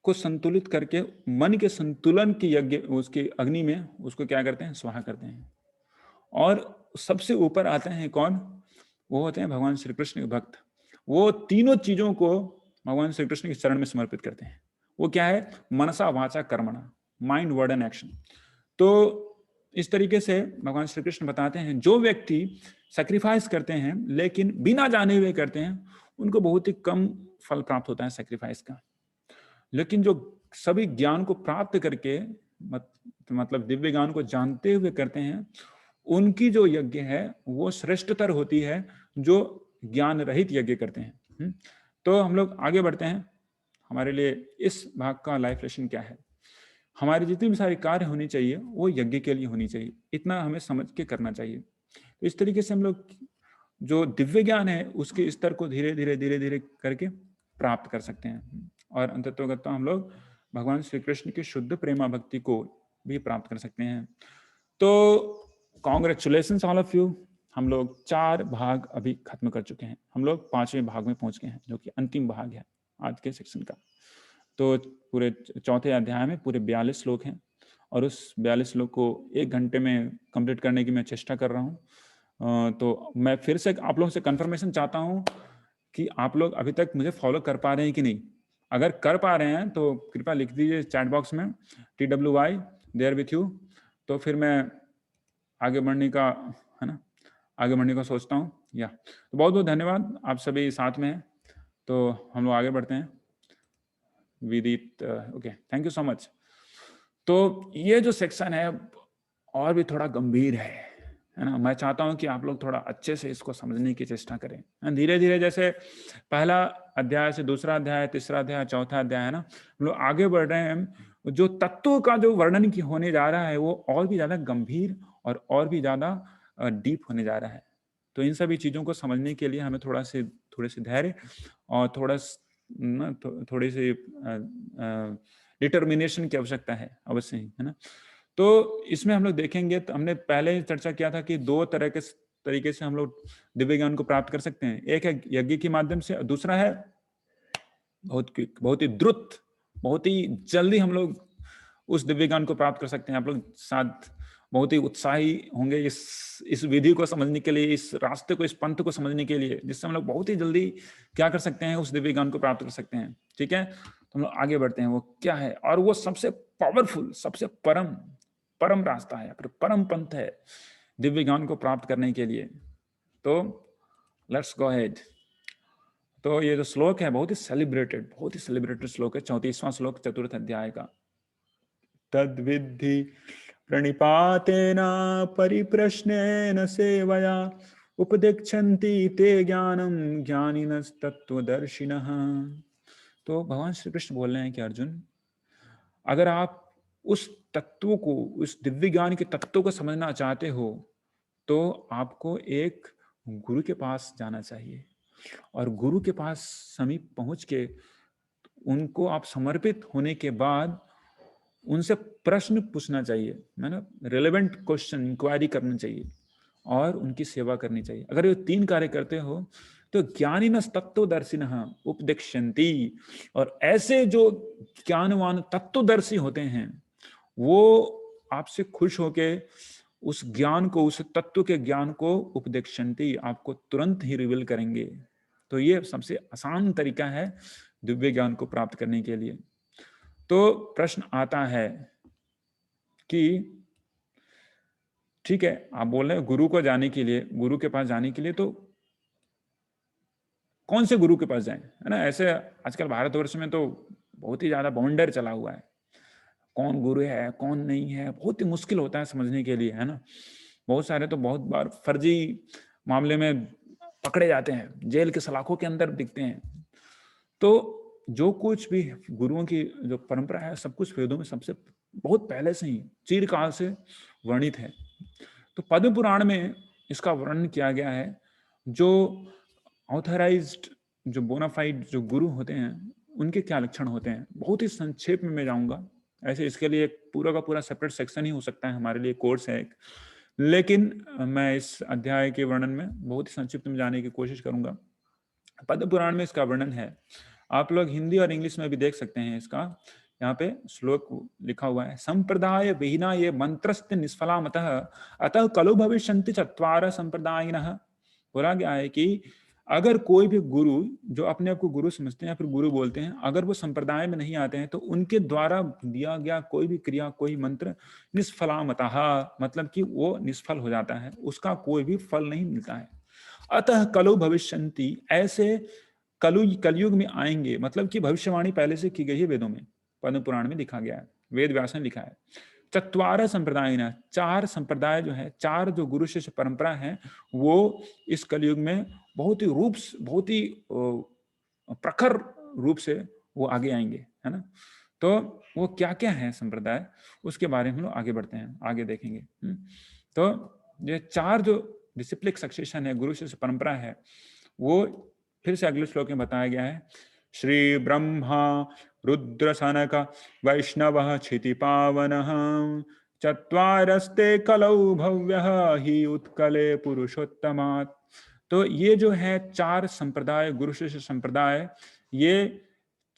को संतुलित करके मन के संतुलन की यज्ञ उसकी अग्नि में उसको क्या करते हैं, स्वाहा करते हैं। और सबसे ऊपर आते हैं कौन, वो होते हैं भगवान श्री कृष्ण के भक्त। वो तीनों चीजों को भगवान श्री कृष्ण के चरण में समर्पित करते हैं। वो क्या है, मनसा वाचा कर्मणा, माइंड वर्ड एंड एक्शन। तो इस तरीके से भगवान श्री कृष्ण बताते हैं जो व्यक्ति सैक्रिफाइस करते हैं लेकिन बिना जाने हुए करते हैं उनको बहुत ही कम फल प्राप्त होता है सैक्रिफाइस का। लेकिन जो सभी ज्ञान को प्राप्त करके मतलब दिव्य ज्ञान को जानते हुए करते हैं उनकी जो यज्ञ है वो श्रेष्ठतर होती है जो ज्ञान रहित यज्ञ करते हैं। तो हम लोग आगे बढ़ते हैं। हमारे लिए इस भाग का लाइफ लेसन क्या है, हमारी जितनी भी सारी कार्य होनी चाहिए वो यज्ञ के लिए होनी चाहिए, इतना हमें समझ के करना चाहिए। तो इस तरीके से हम लोग जो दिव्य ज्ञान है उसके स्तर को धीरे धीरे धीरे धीरे करके प्राप्त कर सकते हैं और अंततोगत हम लोग भगवान श्री कृष्ण की शुद्ध प्रेमा भक्ति को भी प्राप्त कर सकते हैं। तो कॉन्ग्रेचुलेशंस ऑल ऑफ यू। हम लोग 4 भाग अभी खत्म कर चुके हैं, हम लोग 5वें भाग में पहुंच गए हैं जो कि अंतिम भाग है आज के सेक्शन का। तो पूरे 4थे अध्याय में पूरे 42 श्लोक हैं और उस 42 श्लोक को 1 घंटे में कंप्लीट करने की मैं चेष्टा कर रहा हूँ। तो मैं फिर से आप लोगों से कंफर्मेशन चाहता हूँ कि आप लोग अभी तक मुझे फॉलो कर पा रहे हैं कि नहीं। अगर कर पा रहे हैं तो कृपया लिख दीजिए चैट बॉक्स में TWY देयर विथ यू। तो फिर मैं आगे बढ़ने का, है ना, आगे बढ़ने का सोचता हूँ। या तो बहुत बहुत धन्यवाद, आप सभी साथ में हैं। तो हम लोग आगे बढ़ते हैं। विदित, okay, thank you so much. तो ये जो सेक्शन है और भी थोड़ा गंभीर है ना। मैं चाहता हूं कि आप लोग थोड़ा अच्छे से इसको समझने की चेष्टा करें। धीरे धीरे जैसे पहला अध्याय से दूसरा अध्याय, तीसरा अध्याय, चौथा अध्याय है ना, हम लोग आगे बढ़ रहे हैं। जो तत्वों का जो वर्णन की होने जा रहा है वो और भी ज्यादा गंभीर और भी ज्यादा डीप होने जा रहा है। तो इन सभी चीजों को समझने के लिए हमें थोड़े से धैर्य और थोड़ी सी डिटर्मिनेशन की आवश्यकता है, अवश्य ही, है ना। तो इसमें हम लोग देखेंगे, तो हमने पहले चर्चा किया था कि 2 तरह के तरीके से हम लोग दिव्य ज्ञान को प्राप्त कर सकते हैं। एक है यज्ञ के माध्यम से, दूसरा है बहुत ही द्रुत, बहुत ही जल्दी हम लोग उस दिव्य ज्ञान को प्राप्त कर सकते हैं। आप लोग साथ बहुत ही उत्साही होंगे इस विधि को समझने के लिए, इस रास्ते को, इस पंथ को समझने के लिए, जिससे हम लोग बहुत ही जल्दी क्या कर सकते हैं, उस दिव्य ज्ञान को प्राप्त कर सकते हैं। ठीक है, तो हम लोग आगे बढ़ते हैं। वो क्या है, और वो सबसे पावरफुल, सबसे परम रास्ता है, परम पंथ है दिव्य ज्ञान को प्राप्त करने के लिए। तो लेट्स गो अहेड। तो ये जो श्लोक है बहुत ही सेलिब्रेटेड श्लोक है, 34वां श्लोक 4th अध्याय का। तद्विद्धि प्रणिपातेन परिप्रश्नेन सेवया उपदिक्षन्ति ते ज्ञानम ज्ञानिनस्तत्त्वदर्शिनः। तो भगवान श्री कृष्ण बोल रहे हैं कि अर्जुन, अगर आप उस तत्व को, उस दिव्य ज्ञान के तत्व को समझना चाहते हो तो आपको एक गुरु के पास जाना चाहिए और गुरु के पास समीप पहुंच के उनको आप समर्पित होने के बाद उनसे प्रश्न पूछना चाहिए, है ना, रिलेवेंट क्वेश्चन इंक्वायरी करनी चाहिए और उनकी सेवा करनी चाहिए। अगर ये 3 कार्य करते हो तो ज्ञानिनः तत्त्वदर्शिनः उपदिक्षन्ति, और ऐसे जो ज्ञानवान तत्वदर्शी होते हैं वो आपसे खुश होके उस ज्ञान को, उस तत्व के ज्ञान को उपदिक्षन्ति, आपको तुरंत ही रिवील करेंगे। तो ये सबसे आसान तरीका है दिव्य ज्ञान को प्राप्त करने के लिए। तो प्रश्न आता है कि ठीक है, आप बोल रहे हैं गुरु को जाने के लिए, गुरु के पास जाने के लिए, तो कौन से गुरु के पास जाएं, है ना। ऐसे आजकल भारतवर्ष में तो बहुत ही ज्यादा बाउंडर चला हुआ है, कौन गुरु है कौन नहीं है, बहुत ही मुश्किल होता है समझने के लिए, है ना। बहुत सारे तो बहुत बार फर्जी मामले में पकड़े जाते हैं, जेल के सलाखों के अंदर दिखते हैं। तो जो कुछ भी गुरुओं की जो परंपरा है, सब कुछ वेदों में सबसे बहुत पहले से ही चिरकाल से वर्णित है। तो पद्म पुराण में इसका वर्णन किया गया है। जो ऑथराइज्ड, जो बोनाफाइड जो गुरु होते हैं, उनके क्या लक्षण होते हैं, बहुत ही संक्षेप में मैं जाऊंगा। ऐसे इसके लिए एक पूरा का पूरा सेपरेट सेक्शन ही हो सकता है, हमारे लिए कोर्स है एक, लेकिन मैं इस अध्याय के वर्णन में बहुत ही संक्षिप्त में जाने की कोशिश करूंगा। पद्म पुराण में इसका वर्णन है, आप लोग हिंदी और इंग्लिश में भी देख सकते हैं इसका। यहाँ पे श्लोक लिखा हुआ है, संप्रदाय विहीना ये मंत्रस्ते निष्फला मतः अतः कलो भविष्यन्ति चत्वार संप्रदायिनः। बोला गया है कि अगर कोई भी गुरु जो अपने आप को गुरु समझते हैं या फिर गुरु बोलते हैं, अगर वो संप्रदाय में नहीं आते हैं तो उनके द्वारा दिया गया कोई भी क्रिया, कोई मंत्र निष्फला मतः, मतलब कि वो निष्फल हो जाता है, उसका कोई भी फल नहीं मिलता है। अतः कलो भविष्यन्ति, ऐसे कलयुग में आएंगे, मतलब कि भविष्यवाणी पहले से की गई है वेदों में, पद्म पुराण में लिखा गया है, वेद व्यास ने लिखा है। चत्वार संप्रदाय, चार संप्रदाय जो है, चार जो गुरु शिष्य परंपरा है, वो इस कलयुग में बहुत ही प्रखर रूप से वो आगे आएंगे, है ना। तो वो क्या क्या है संप्रदाय, उसके बारे में हम लोग आगे बढ़ते हैं, आगे देखेंगे। तो ये चार जो डिसिप्लिक सक्सेशन है, गुरु शिष्य परंपरा है, वो फिर से अगले श्लोक में बताया गया है। श्री ब्रह्मा रुद्र सनक वैष्णव क्षिति पावन चत्वारस्ते कलौ भव्य ही उत्कले पुरुषोत्तमात्। तो ये जो है चार संप्रदाय, गुरु शिष्य संप्रदाय, ये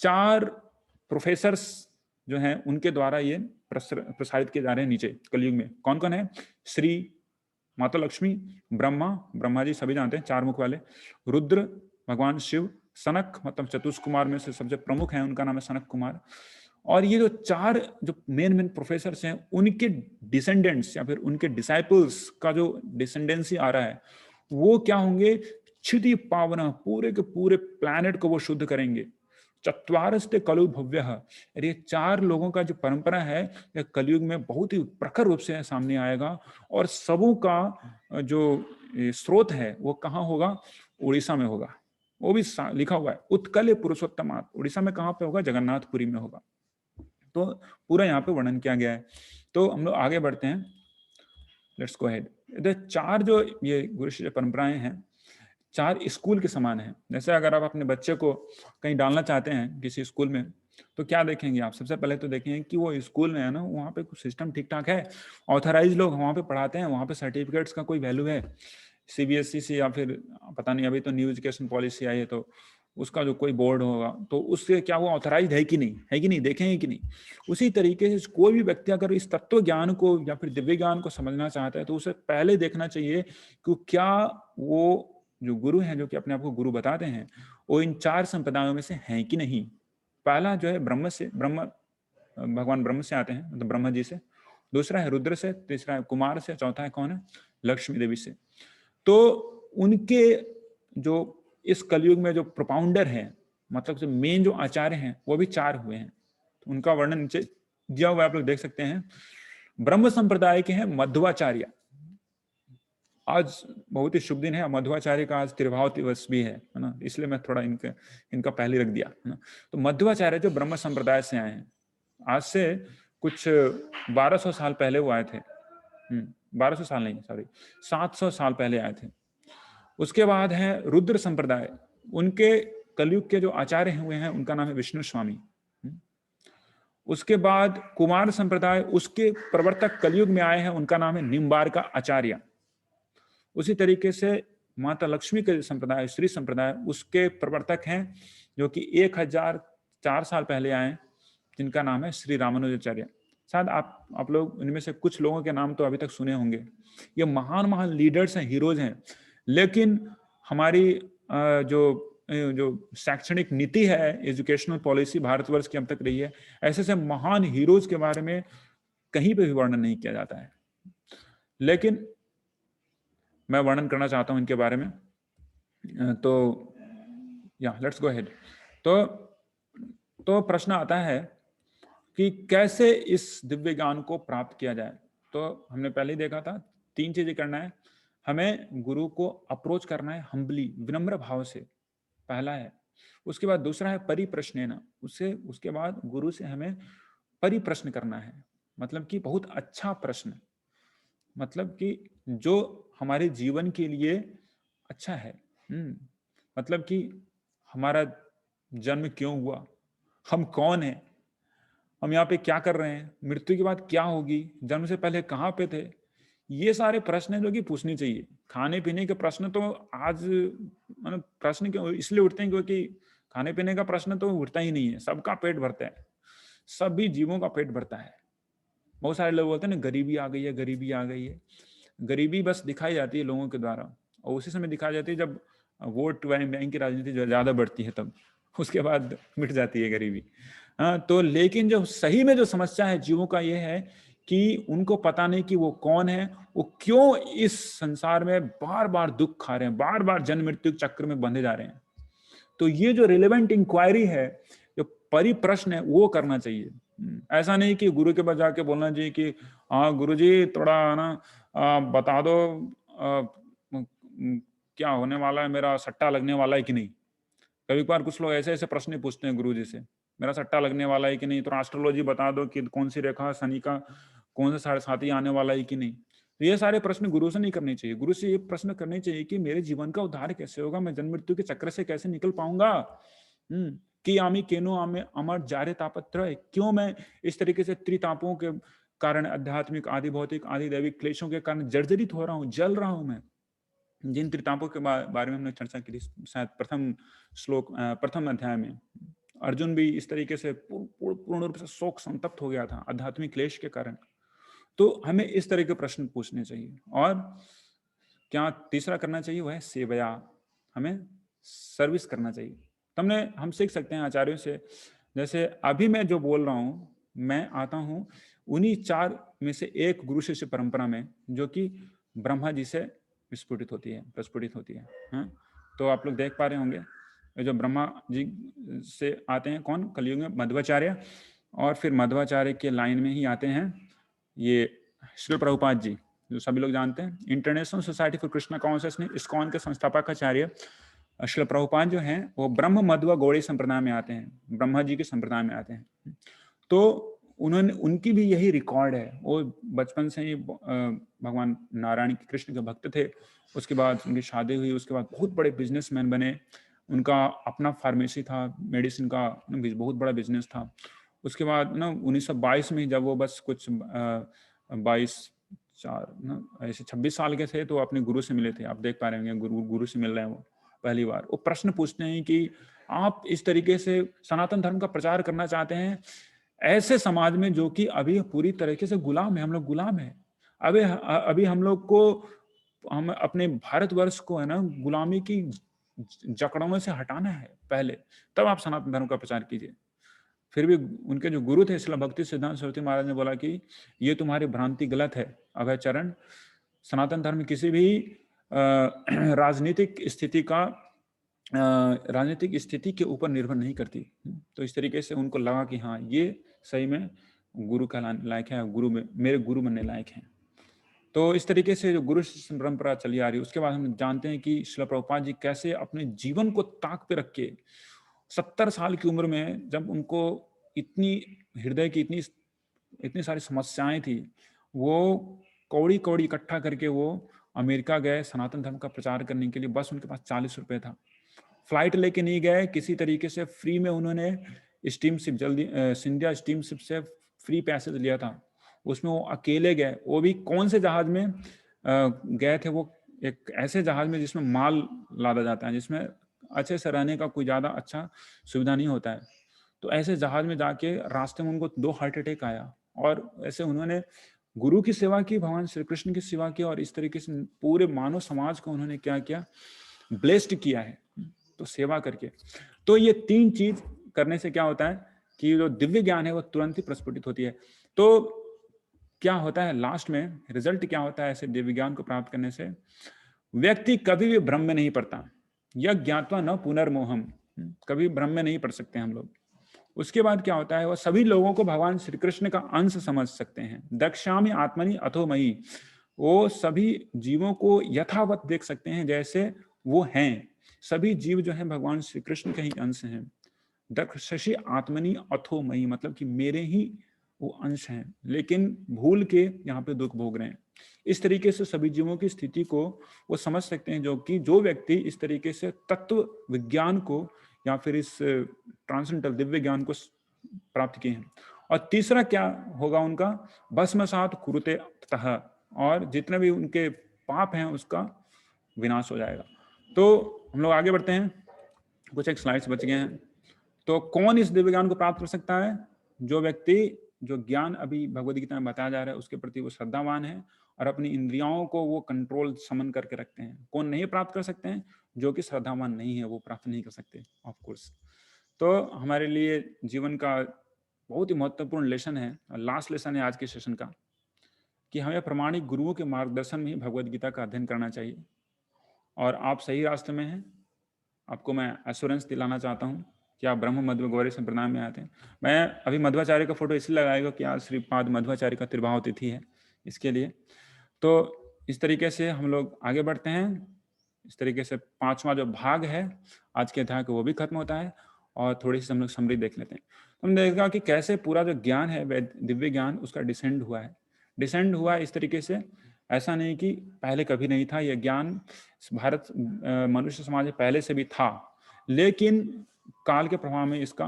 चार प्रोफेसर्स जो हैं उनके द्वारा ये प्रसारित किए जा रहे हैं नीचे कलयुग में। कौन कौन है? श्री माता लक्ष्मी, ब्रह्मा जी सभी जानते हैं, चार मुख वाले, रुद्र भगवान शिव, सनक मतलब चतुष कुमार में से सबसे प्रमुख हैं, उनका नाम है सनक कुमार। और ये जो चार जो मेन प्रोफेसर्स हैं, उनके डिसेंडेंट्स या फिर उनके डिसाइपल्स का जो डिसेंडेंसी आ रहा है, वो क्या होंगे? क्षिति पावन, पूरे के पूरे प्लैनेट को वो शुद्ध करेंगे। चत्वारस्ते कलु भव्य, ये चार लोगों का जो परंपरा है, यह कलयुग में बहुत ही प्रखर रूप से सामने आएगा। और सबों का जो स्रोत है वो कहाँ होगा? उड़ीसा में होगा। वो भी लिखा हुआ है, उत्कल पुरुषोत्तमात्। उड़ीसा में कहाँ पे होगा? जगन्नाथपुरी में होगा। तो पूरा यहाँ पे वर्णन किया गया है। तो हम लोग आगे बढ़ते हैं, लेट्स गो अहेड। चार जो ये गुरु शिष्य परंपराएं हैं, चार स्कूल के समान है। जैसे अगर आप अपने बच्चे को कहीं डालना चाहते हैं किसी स्कूल में, तो क्या देखेंगे आप? सबसे पहले तो देखेंगे कि वो स्कूल में है ना, वहाँ पे कुछ सिस्टम ठीक ठाक है, ऑथराइज लोग वहाँ पे पढ़ाते हैं, वहाँ पे सर्टिफिकेट्स का कोई वैल्यू है। सीबीएसई से या फिर पता नहीं, अभी तो न्यू एजुकेशन पॉलिसी आई है, तो उसका जो कोई बोर्ड होगा तो उससे क्या वो ऑथराइज है कि नहीं, देखेंगे कि नहीं। उसी तरीके से कोई भी व्यक्ति अगर इस तत्व ज्ञान को या फिर दिव्य ज्ञान को समझना चाहता है, तो उसे पहले देखना चाहिए कि क्या वो जो गुरु हैं, जो कि अपने आप को गुरु बताते हैं, वो इन चार संप्रदायों में से हैं कि नहीं। पहला जो है भगवान ब्रह्म से आते हैं, मतलब ब्रह्मा जी से। दूसरा है रुद्र से, तीसरा है कुमार से, चौथा है कौन है? लक्ष्मी देवी से। तो उनके जो इस कलयुग में जो प्रोपाउंडर है, मतलब जो मेन जो आचार्य हैं, वो भी चार हुए हैं। तो उनका वर्णन नीचे दिया हुआ आप लोग देख सकते हैं। ब्रह्म संप्रदाय के हैं मध्वाचार्य। आज बहुत ही शुभ दिन है, मध्वाचार्य का आज तिरुभाव दिवस भी है ना, इसलिए मैं थोड़ा इनका पहले रख दिया है ना। तो मध्वाचार्य जो ब्रह्म संप्रदाय से आए हैं, आज से कुछ 1200 साल पहले वो आए थे। 1200 साल नहीं, सॉरी, 700 साल पहले आए थे। उसके बाद है रुद्र संप्रदाय, उनके कलयुग के जो आचार्य हुए हैं उनका नाम है विष्णु स्वामी। उसके बाद कुमार संप्रदाय, उसके प्रवर्तक कलयुग में आए हैं, उनका नाम है निम्बार्का आचार्य। उसी तरीके से माता लक्ष्मी के संप्रदाय, श्री संप्रदाय, उसके प्रवर्तक हैं जो कि 1004 साल पहले आए, जिनका नाम है श्री रामानुजाचार्य। शायद आप लोग इनमें से कुछ लोगों के नाम तो अभी तक सुने होंगे। ये महान महान लीडर्स हैं, हीरोज हैं, लेकिन हमारी जो शैक्षणिक नीति है, एजुकेशनल पॉलिसी भारतवर्ष की अब तक रही है, ऐसे से महान हीरोज के बारे में कहीं पे भी वर्णन नहीं किया जाता है। लेकिन मैं वर्णन करना चाहता हूं इनके बारे में। तो या लेट्स गो अहेड। तो प्रश्न आता है कि कैसे इस दिव्य ज्ञान को प्राप्त किया जाए। तो हमने पहले ही देखा था 3 चीजें करना है। हमें गुरु को अप्रोच करना है हम्बली, विनम्र भाव से, पहला है। उसके बाद दूसरा है परिप्रश्नेन, उसके बाद गुरु से हमें परिप्रश्न करना है, मतलब कि बहुत अच्छा प्रश्न, मतलब कि जो हमारे जीवन के लिए अच्छा है। मतलब कि हमारा जन्म क्यों हुआ, हम कौन हैं, हम यहाँ पे क्या कर रहे हैं, मृत्यु के बाद क्या होगी, जन्म से पहले कहाँ पे थे। ये सारे प्रश्न हैं जो कि पूछनी चाहिए। खाने पीने के प्रश्न तो आज मतलब प्रश्न क्यों इसलिए उठते हैं क्योंकि खाने पीने का प्रश्न तो उठता ही नहीं है। सबका पेट भरता है, सभी जीवों का पेट भरता है। बहुत सारे लोग बोलते हैं ना गरीबी आ गई है, गरीबी आ गई है। गरीबी बस दिखाई जाती है लोगों के द्वारा, और उसी समय दिखाई जाती है जब वोट बैंक की राजनीति ज्यादा बढ़ती है, तब उसके बाद मिट जाती है गरीबी। हाँ, तो लेकिन जो सही में जो समस्या है जीवों का ये है कि उनको पता नहीं कि वो कौन है, वो क्यों इस संसार में बार बार दुख खा रहे हैं, बार बार जन्म मृत्यु चक्र में बंधे जा रहे हैं। तो ये जो रिलेवेंट इंक्वायरी है, जो परिप्रश्न है, वो करना चाहिए। ऐसा नहीं कि गुरु के पास जाके बोलना चाहिए कि हाँ गुरु जी थोड़ा ना बता दो क्या होने वाला है, मेरा सट्टा लगने वाला है कि नहीं। कभी कभार कुछ लोग ऐसे ऐसे प्रश्न पूछते हैं गुरु जी से, मेरा सट्टा लगने वाला है कि नहीं, तो एस्ट्रोलॉजी बता दो कि कौन सी रेखा शनि का कौन सा साथी आने वाला है कि नहीं। तो ये सारे प्रश्न गुरु से नहीं करने चाहिए। गुरु से ये प्रश्न करने चाहिए कि मेरे जीवन का उद्धार कैसे होगा, मैं जन्म मृत्यु के चक्र से कैसे निकल पाऊंगा। कि आमी केनो आमे अमर जारे तापत्र, क्यों मैं इस तरीके से त्रितापों के कारण, आध्यात्मिक आदि भौतिक आदि दैविक क्लेशों के कारण जर्जरित हो रहा हूँ, जल रहा हूं मैं। जिन त्रितापों के बारे में हमने चर्चा की थी शायद प्रथम अध्याय में, अर्जुन भी इस तरीके से पूर्ण रूप से शोक संतप्त हो गया था आध्यात्मिक क्लेश के कारण। तो हमें इस तरह के प्रश्न पूछने चाहिए। और क्या तीसरा करना चाहिए, वह है सेवया, हमें सर्विस करना चाहिए। हमने हम सीख सकते हैं आचार्यों से। जैसे अभी मैं जो बोल रहा हूँ, मैं आता हूँ उन्हीं 4 में से एक गुरु शिष्य परंपरा में, जो कि ब्रह्मा जी से प्रस्फुटित होती है। हाँ? तो आप लोग देख पा रहे होंगे जो ब्रह्मा जी से आते हैं कौन, कलयुग में मध्वाचार्य, और फिर मध्वाचार्य के लाइन में ही आते हैं ये श्रील प्रभुपाद जी, जो सभी लोग जानते हैं, international society for Krishna consciousness ISKCON के संस्थापक आचार्य श्रील प्रभुपाद जो हैं वो ब्रह्म मध्व गौड़ी संप्रदाय में आते हैं, ब्रह्मा जी के संप्रदाय में आते हैं। तो उन्होंने, उनकी भी यही रिकॉर्ड है। वो बचपन से ही भगवान नारायण कृष्ण के भक्त थे। उसके बाद उनकी शादी हुई, उसके बाद बहुत बड़े बिजनेसमैन बने। उनका अपना फार्मेसी था, मेडिसिन का बहुत बड़ा बिजनेस था। उसके बाद ना 1922 में जब वो बस कुछ 26 साल के थे, तो अपने गुरु से मिले थे। आप देख पा रहे होंगे गुरु से मिल रहे हैं वो पहली बार। वो प्रश्न पूछते हैं कि आप इस तरीके से सनातन धर्म का प्रचार करना चाहते हैं ऐसे समाज में जो कि अभी पूरी तरीके से गुलाम है, हम लोग गुलाम है। अभी हम लोग को, हम अपने भारतवर्ष को है ना गुलामी की जकड़ों से हटाना है पहले, तब आप सनातन धर्म का प्रचार कीजिए। फिर भी उनके जो गुरु थे शिला भक्ति सिद्धांत सरस्वती महाराज ने बोला कि ये तुम्हारी भ्रांति गलत है अभय चरण। सनातन धर्म किसी भी राजनीतिक स्थिति के ऊपर निर्भर नहीं करती। तो इस तरीके से उनको लगा कि हाँ ये सही में गुरु का लायक है, मेरे गुरु बनने लायक हैं। तो इस तरीके से जो गुरु शिष्य परंपरा चली आ रही है। उसके बाद हम जानते हैं कि श्रील प्रभुपाद जी कैसे अपने जीवन को ताक पे रख के 70 साल की उम्र में, जब उनको इतनी हृदय की इतनी सारी समस्याएं थी, वो कौड़ी कौड़ी इकट्ठा करके वो अमेरिका गए सनातन धर्म का प्रचार करने के लिए। बस उनके पास 40 रुपए था, फ्लाइट लेके नहीं गए, किसी तरीके से फ्री में उन्होंने स्टीमशिप सिंधिया स्टीमशिप से फ्री पैसेज लिया था। उसमें वो अकेले गए, वो भी कौन से जहाज में गए थे, वो एक ऐसे जहाज में जिसमें माल लादा जाता है, जिसमें अच्छे से रहने का कोई ज्यादा अच्छा सुविधा नहीं होता है। तो ऐसे जहाज में जाके रास्ते में उनको 2 हार्ट अटैक आया, और ऐसे उन्होंने गुरु की सेवा की, भगवान श्री कृष्ण की सेवा की, और इस तरीके से पूरे मानव समाज को उन्होंने क्या किया, ब्लेस्ड किया है, तो सेवा करके। तो ये 3 चीज करने से क्या होता है कि जो दिव्य ज्ञान है वो तुरंत ही प्रस्फुटित होती है। तो क्या होता है लास्ट में, रिजल्ट क्या होता है ऐसे दिव्य ज्ञान को प्राप्त करने से? व्यक्ति कभी भी भ्रम में नहीं पड़ता। यह ज्ञात्वा न पुनर्मोहम, कभी भ्रम में नहीं पड़ सकते हम लोग। उसके बाद क्या होता है, वह सभी लोगों को भगवान श्री कृष्ण का अंश समझ सकते हैं। दक्षामि आत्मनि अथो मयि, वो सभी जीवों को यथावत देख सकते हैं जैसे वो हैं। सभी जीव जो हैं भगवान श्री कृष्ण के ही अंश हैं। दक्षसि आत्मनि अथो मयि, मतलब कि मेरे ही वो अंश हैं, लेकिन भूल के यहाँ पे दुख भोग रहे हैं। इस तरीके से सभी जीवों की स्थिति को वो समझ सकते हैं, जो व्यक्ति इस तरीके से तत्व विज्ञान को या फिर इस ट्रांसेंडेंटल दिव्य ज्ञान को प्राप्त किए हैं। और तीसरा क्या होगा उनका, भस्मसात कुरुते ततः, और जितने भी उनके पाप हैं उसका विनाश हो जाएगा। तो हम लोग आगे बढ़ते हैं, कुछ एक स्लाइड्स बच गए हैं। तो कौन इस दिव्य ज्ञान को प्राप्त कर सकता है? जो व्यक्ति, जो ज्ञान अभी भगवद गीता में बताया जा रहा है उसके प्रति वो श्रद्धावान है और अपनी इंद्रियों को वो कंट्रोल समन करके रखते हैं। कौन नहीं प्राप्त कर सकते हैं? जो कि श्रद्धावान नहीं है, वो प्राप्त नहीं कर सकते ऑफ कोर्स। तो हमारे लिए जीवन का बहुत ही महत्वपूर्ण लेसन है, लास्ट लेसन है आज के सेशन का, कि हमें प्रमाणिक गुरुओं के मार्गदर्शन में ही भगवद गीता का अध्ययन करना चाहिए। और आप सही रास्ते में हैं, आपको मैं एश्योरेंस दिलाना चाहता हूँ कि आप ब्रह्म मध्व गौरी संप्रदाय में आते हैं। मैं अभी मध्वाचार्य का फोटो इसलिए लगाएगा कि आज श्रीपाद मध्वाचार्य का तिरुभाव तिथि है, इसके लिए। तो इस तरीके से हम लोग आगे बढ़ते हैं। इस तरीके से 5वां जो भाग है आज के अध्याय का वो भी खत्म होता है, और थोड़ी सी हम लोग समरी देख लेते हैं। हमने देखा कि कैसे पूरा जो ज्ञान है दिव्य ज्ञान उसका डिसेंड हुआ है। डिसेंड हुआ इस तरीके से, ऐसा नहीं कि पहले कभी नहीं था, यह ज्ञान भारत मनुष्य समाज में पहले से भी था, लेकिन काल के प्रभाव में इसका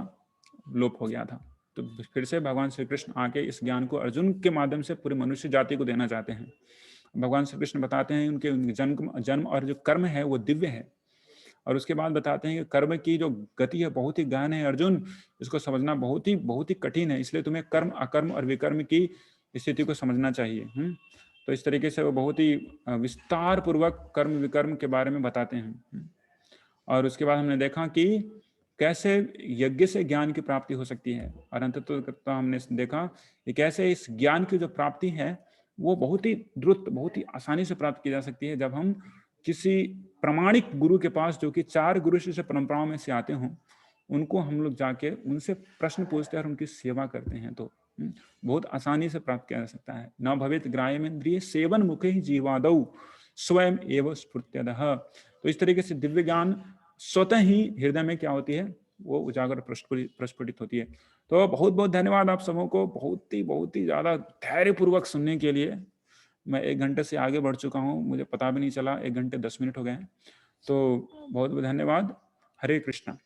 लोप हो गया था। तो फिर से भगवान श्री कृष्ण आके इस ज्ञान को अर्जुन के माध्यम से पूरे मनुष्य जाति को देना चाहते हैं। भगवान श्री कृष्ण बताते हैं उनके जन्म और जो कर्म है वो दिव्य है, और उसके बाद बताते हैं कि कर्म की जो गति है बहुत ही गहन है अर्जुन, इसको समझना बहुत ही कठिन है, इसलिए तुम्हें कर्म अकर्म और विकर्म की स्थिति को समझना चाहिए। तो इस तरीके से वो बहुत ही विस्तार पूर्वक कर्म विकर्म के बारे में बताते हैं। और उसके बाद हमने देखा कि कैसे यज्ञ से ज्ञान की प्राप्ति हो सकती है, और अंततः हमने देखा कि कैसे इस ज्ञान की जो प्राप्ति है वो बहुत ही द्रुत, बहुत ही आसानी से प्राप्त की जा सकती है जब हम किसी प्रमाणिक गुरु के पास, जो कि 4 गुरु शिष्य परंपराओं में से आते हों, उनको हम लोग जाके उनसे प्रश्न पूछते हैं और उनकी सेवा करते हैं। तो बहुत आसानी से प्राप्त किया जा सकता है। न भवेत ग्राह्यमिंद्रिय सेवन मुखे ही जीवादौ स्वयं एवं स्फुर्त्यदः। तो इस तरीके से दिव्य ज्ञान स्वतः ही हृदय में क्या होती है, वो उजागर प्रस्फुटित होती है। तो बहुत बहुत धन्यवाद आप सबों को, बहुत ही ज्यादा धैर्यपूर्वक सुनने के लिए। मैं 1 घंटे से आगे बढ़ चुका हूँ, मुझे पता भी नहीं चला, 1 घंटे 10 मिनट हो गए हैं। तो बहुत बहुत धन्यवाद। हरे कृष्णा।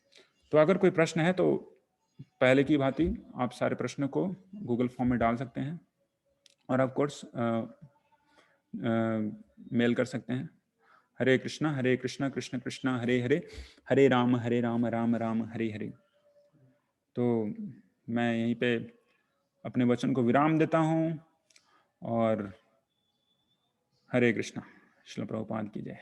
तो अगर कोई प्रश्न है तो पहले की भांति आप सारे प्रश्नों को गूगल फॉर्म में डाल सकते हैं, और ऑफ कोर्स मेल कर सकते हैं। हरे कृष्णा कृष्ण कृष्ण हरे हरे, हरे राम राम राम हरे हरे। तो मैं यहीं पे अपने वचन को विराम देता हूँ, और हरे कृष्णा। श्रील प्रभुपाद की जय।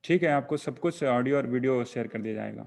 ठीक है, आपको सब कुछ ऑडियो और वीडियो शेयर कर दिया जाएगा।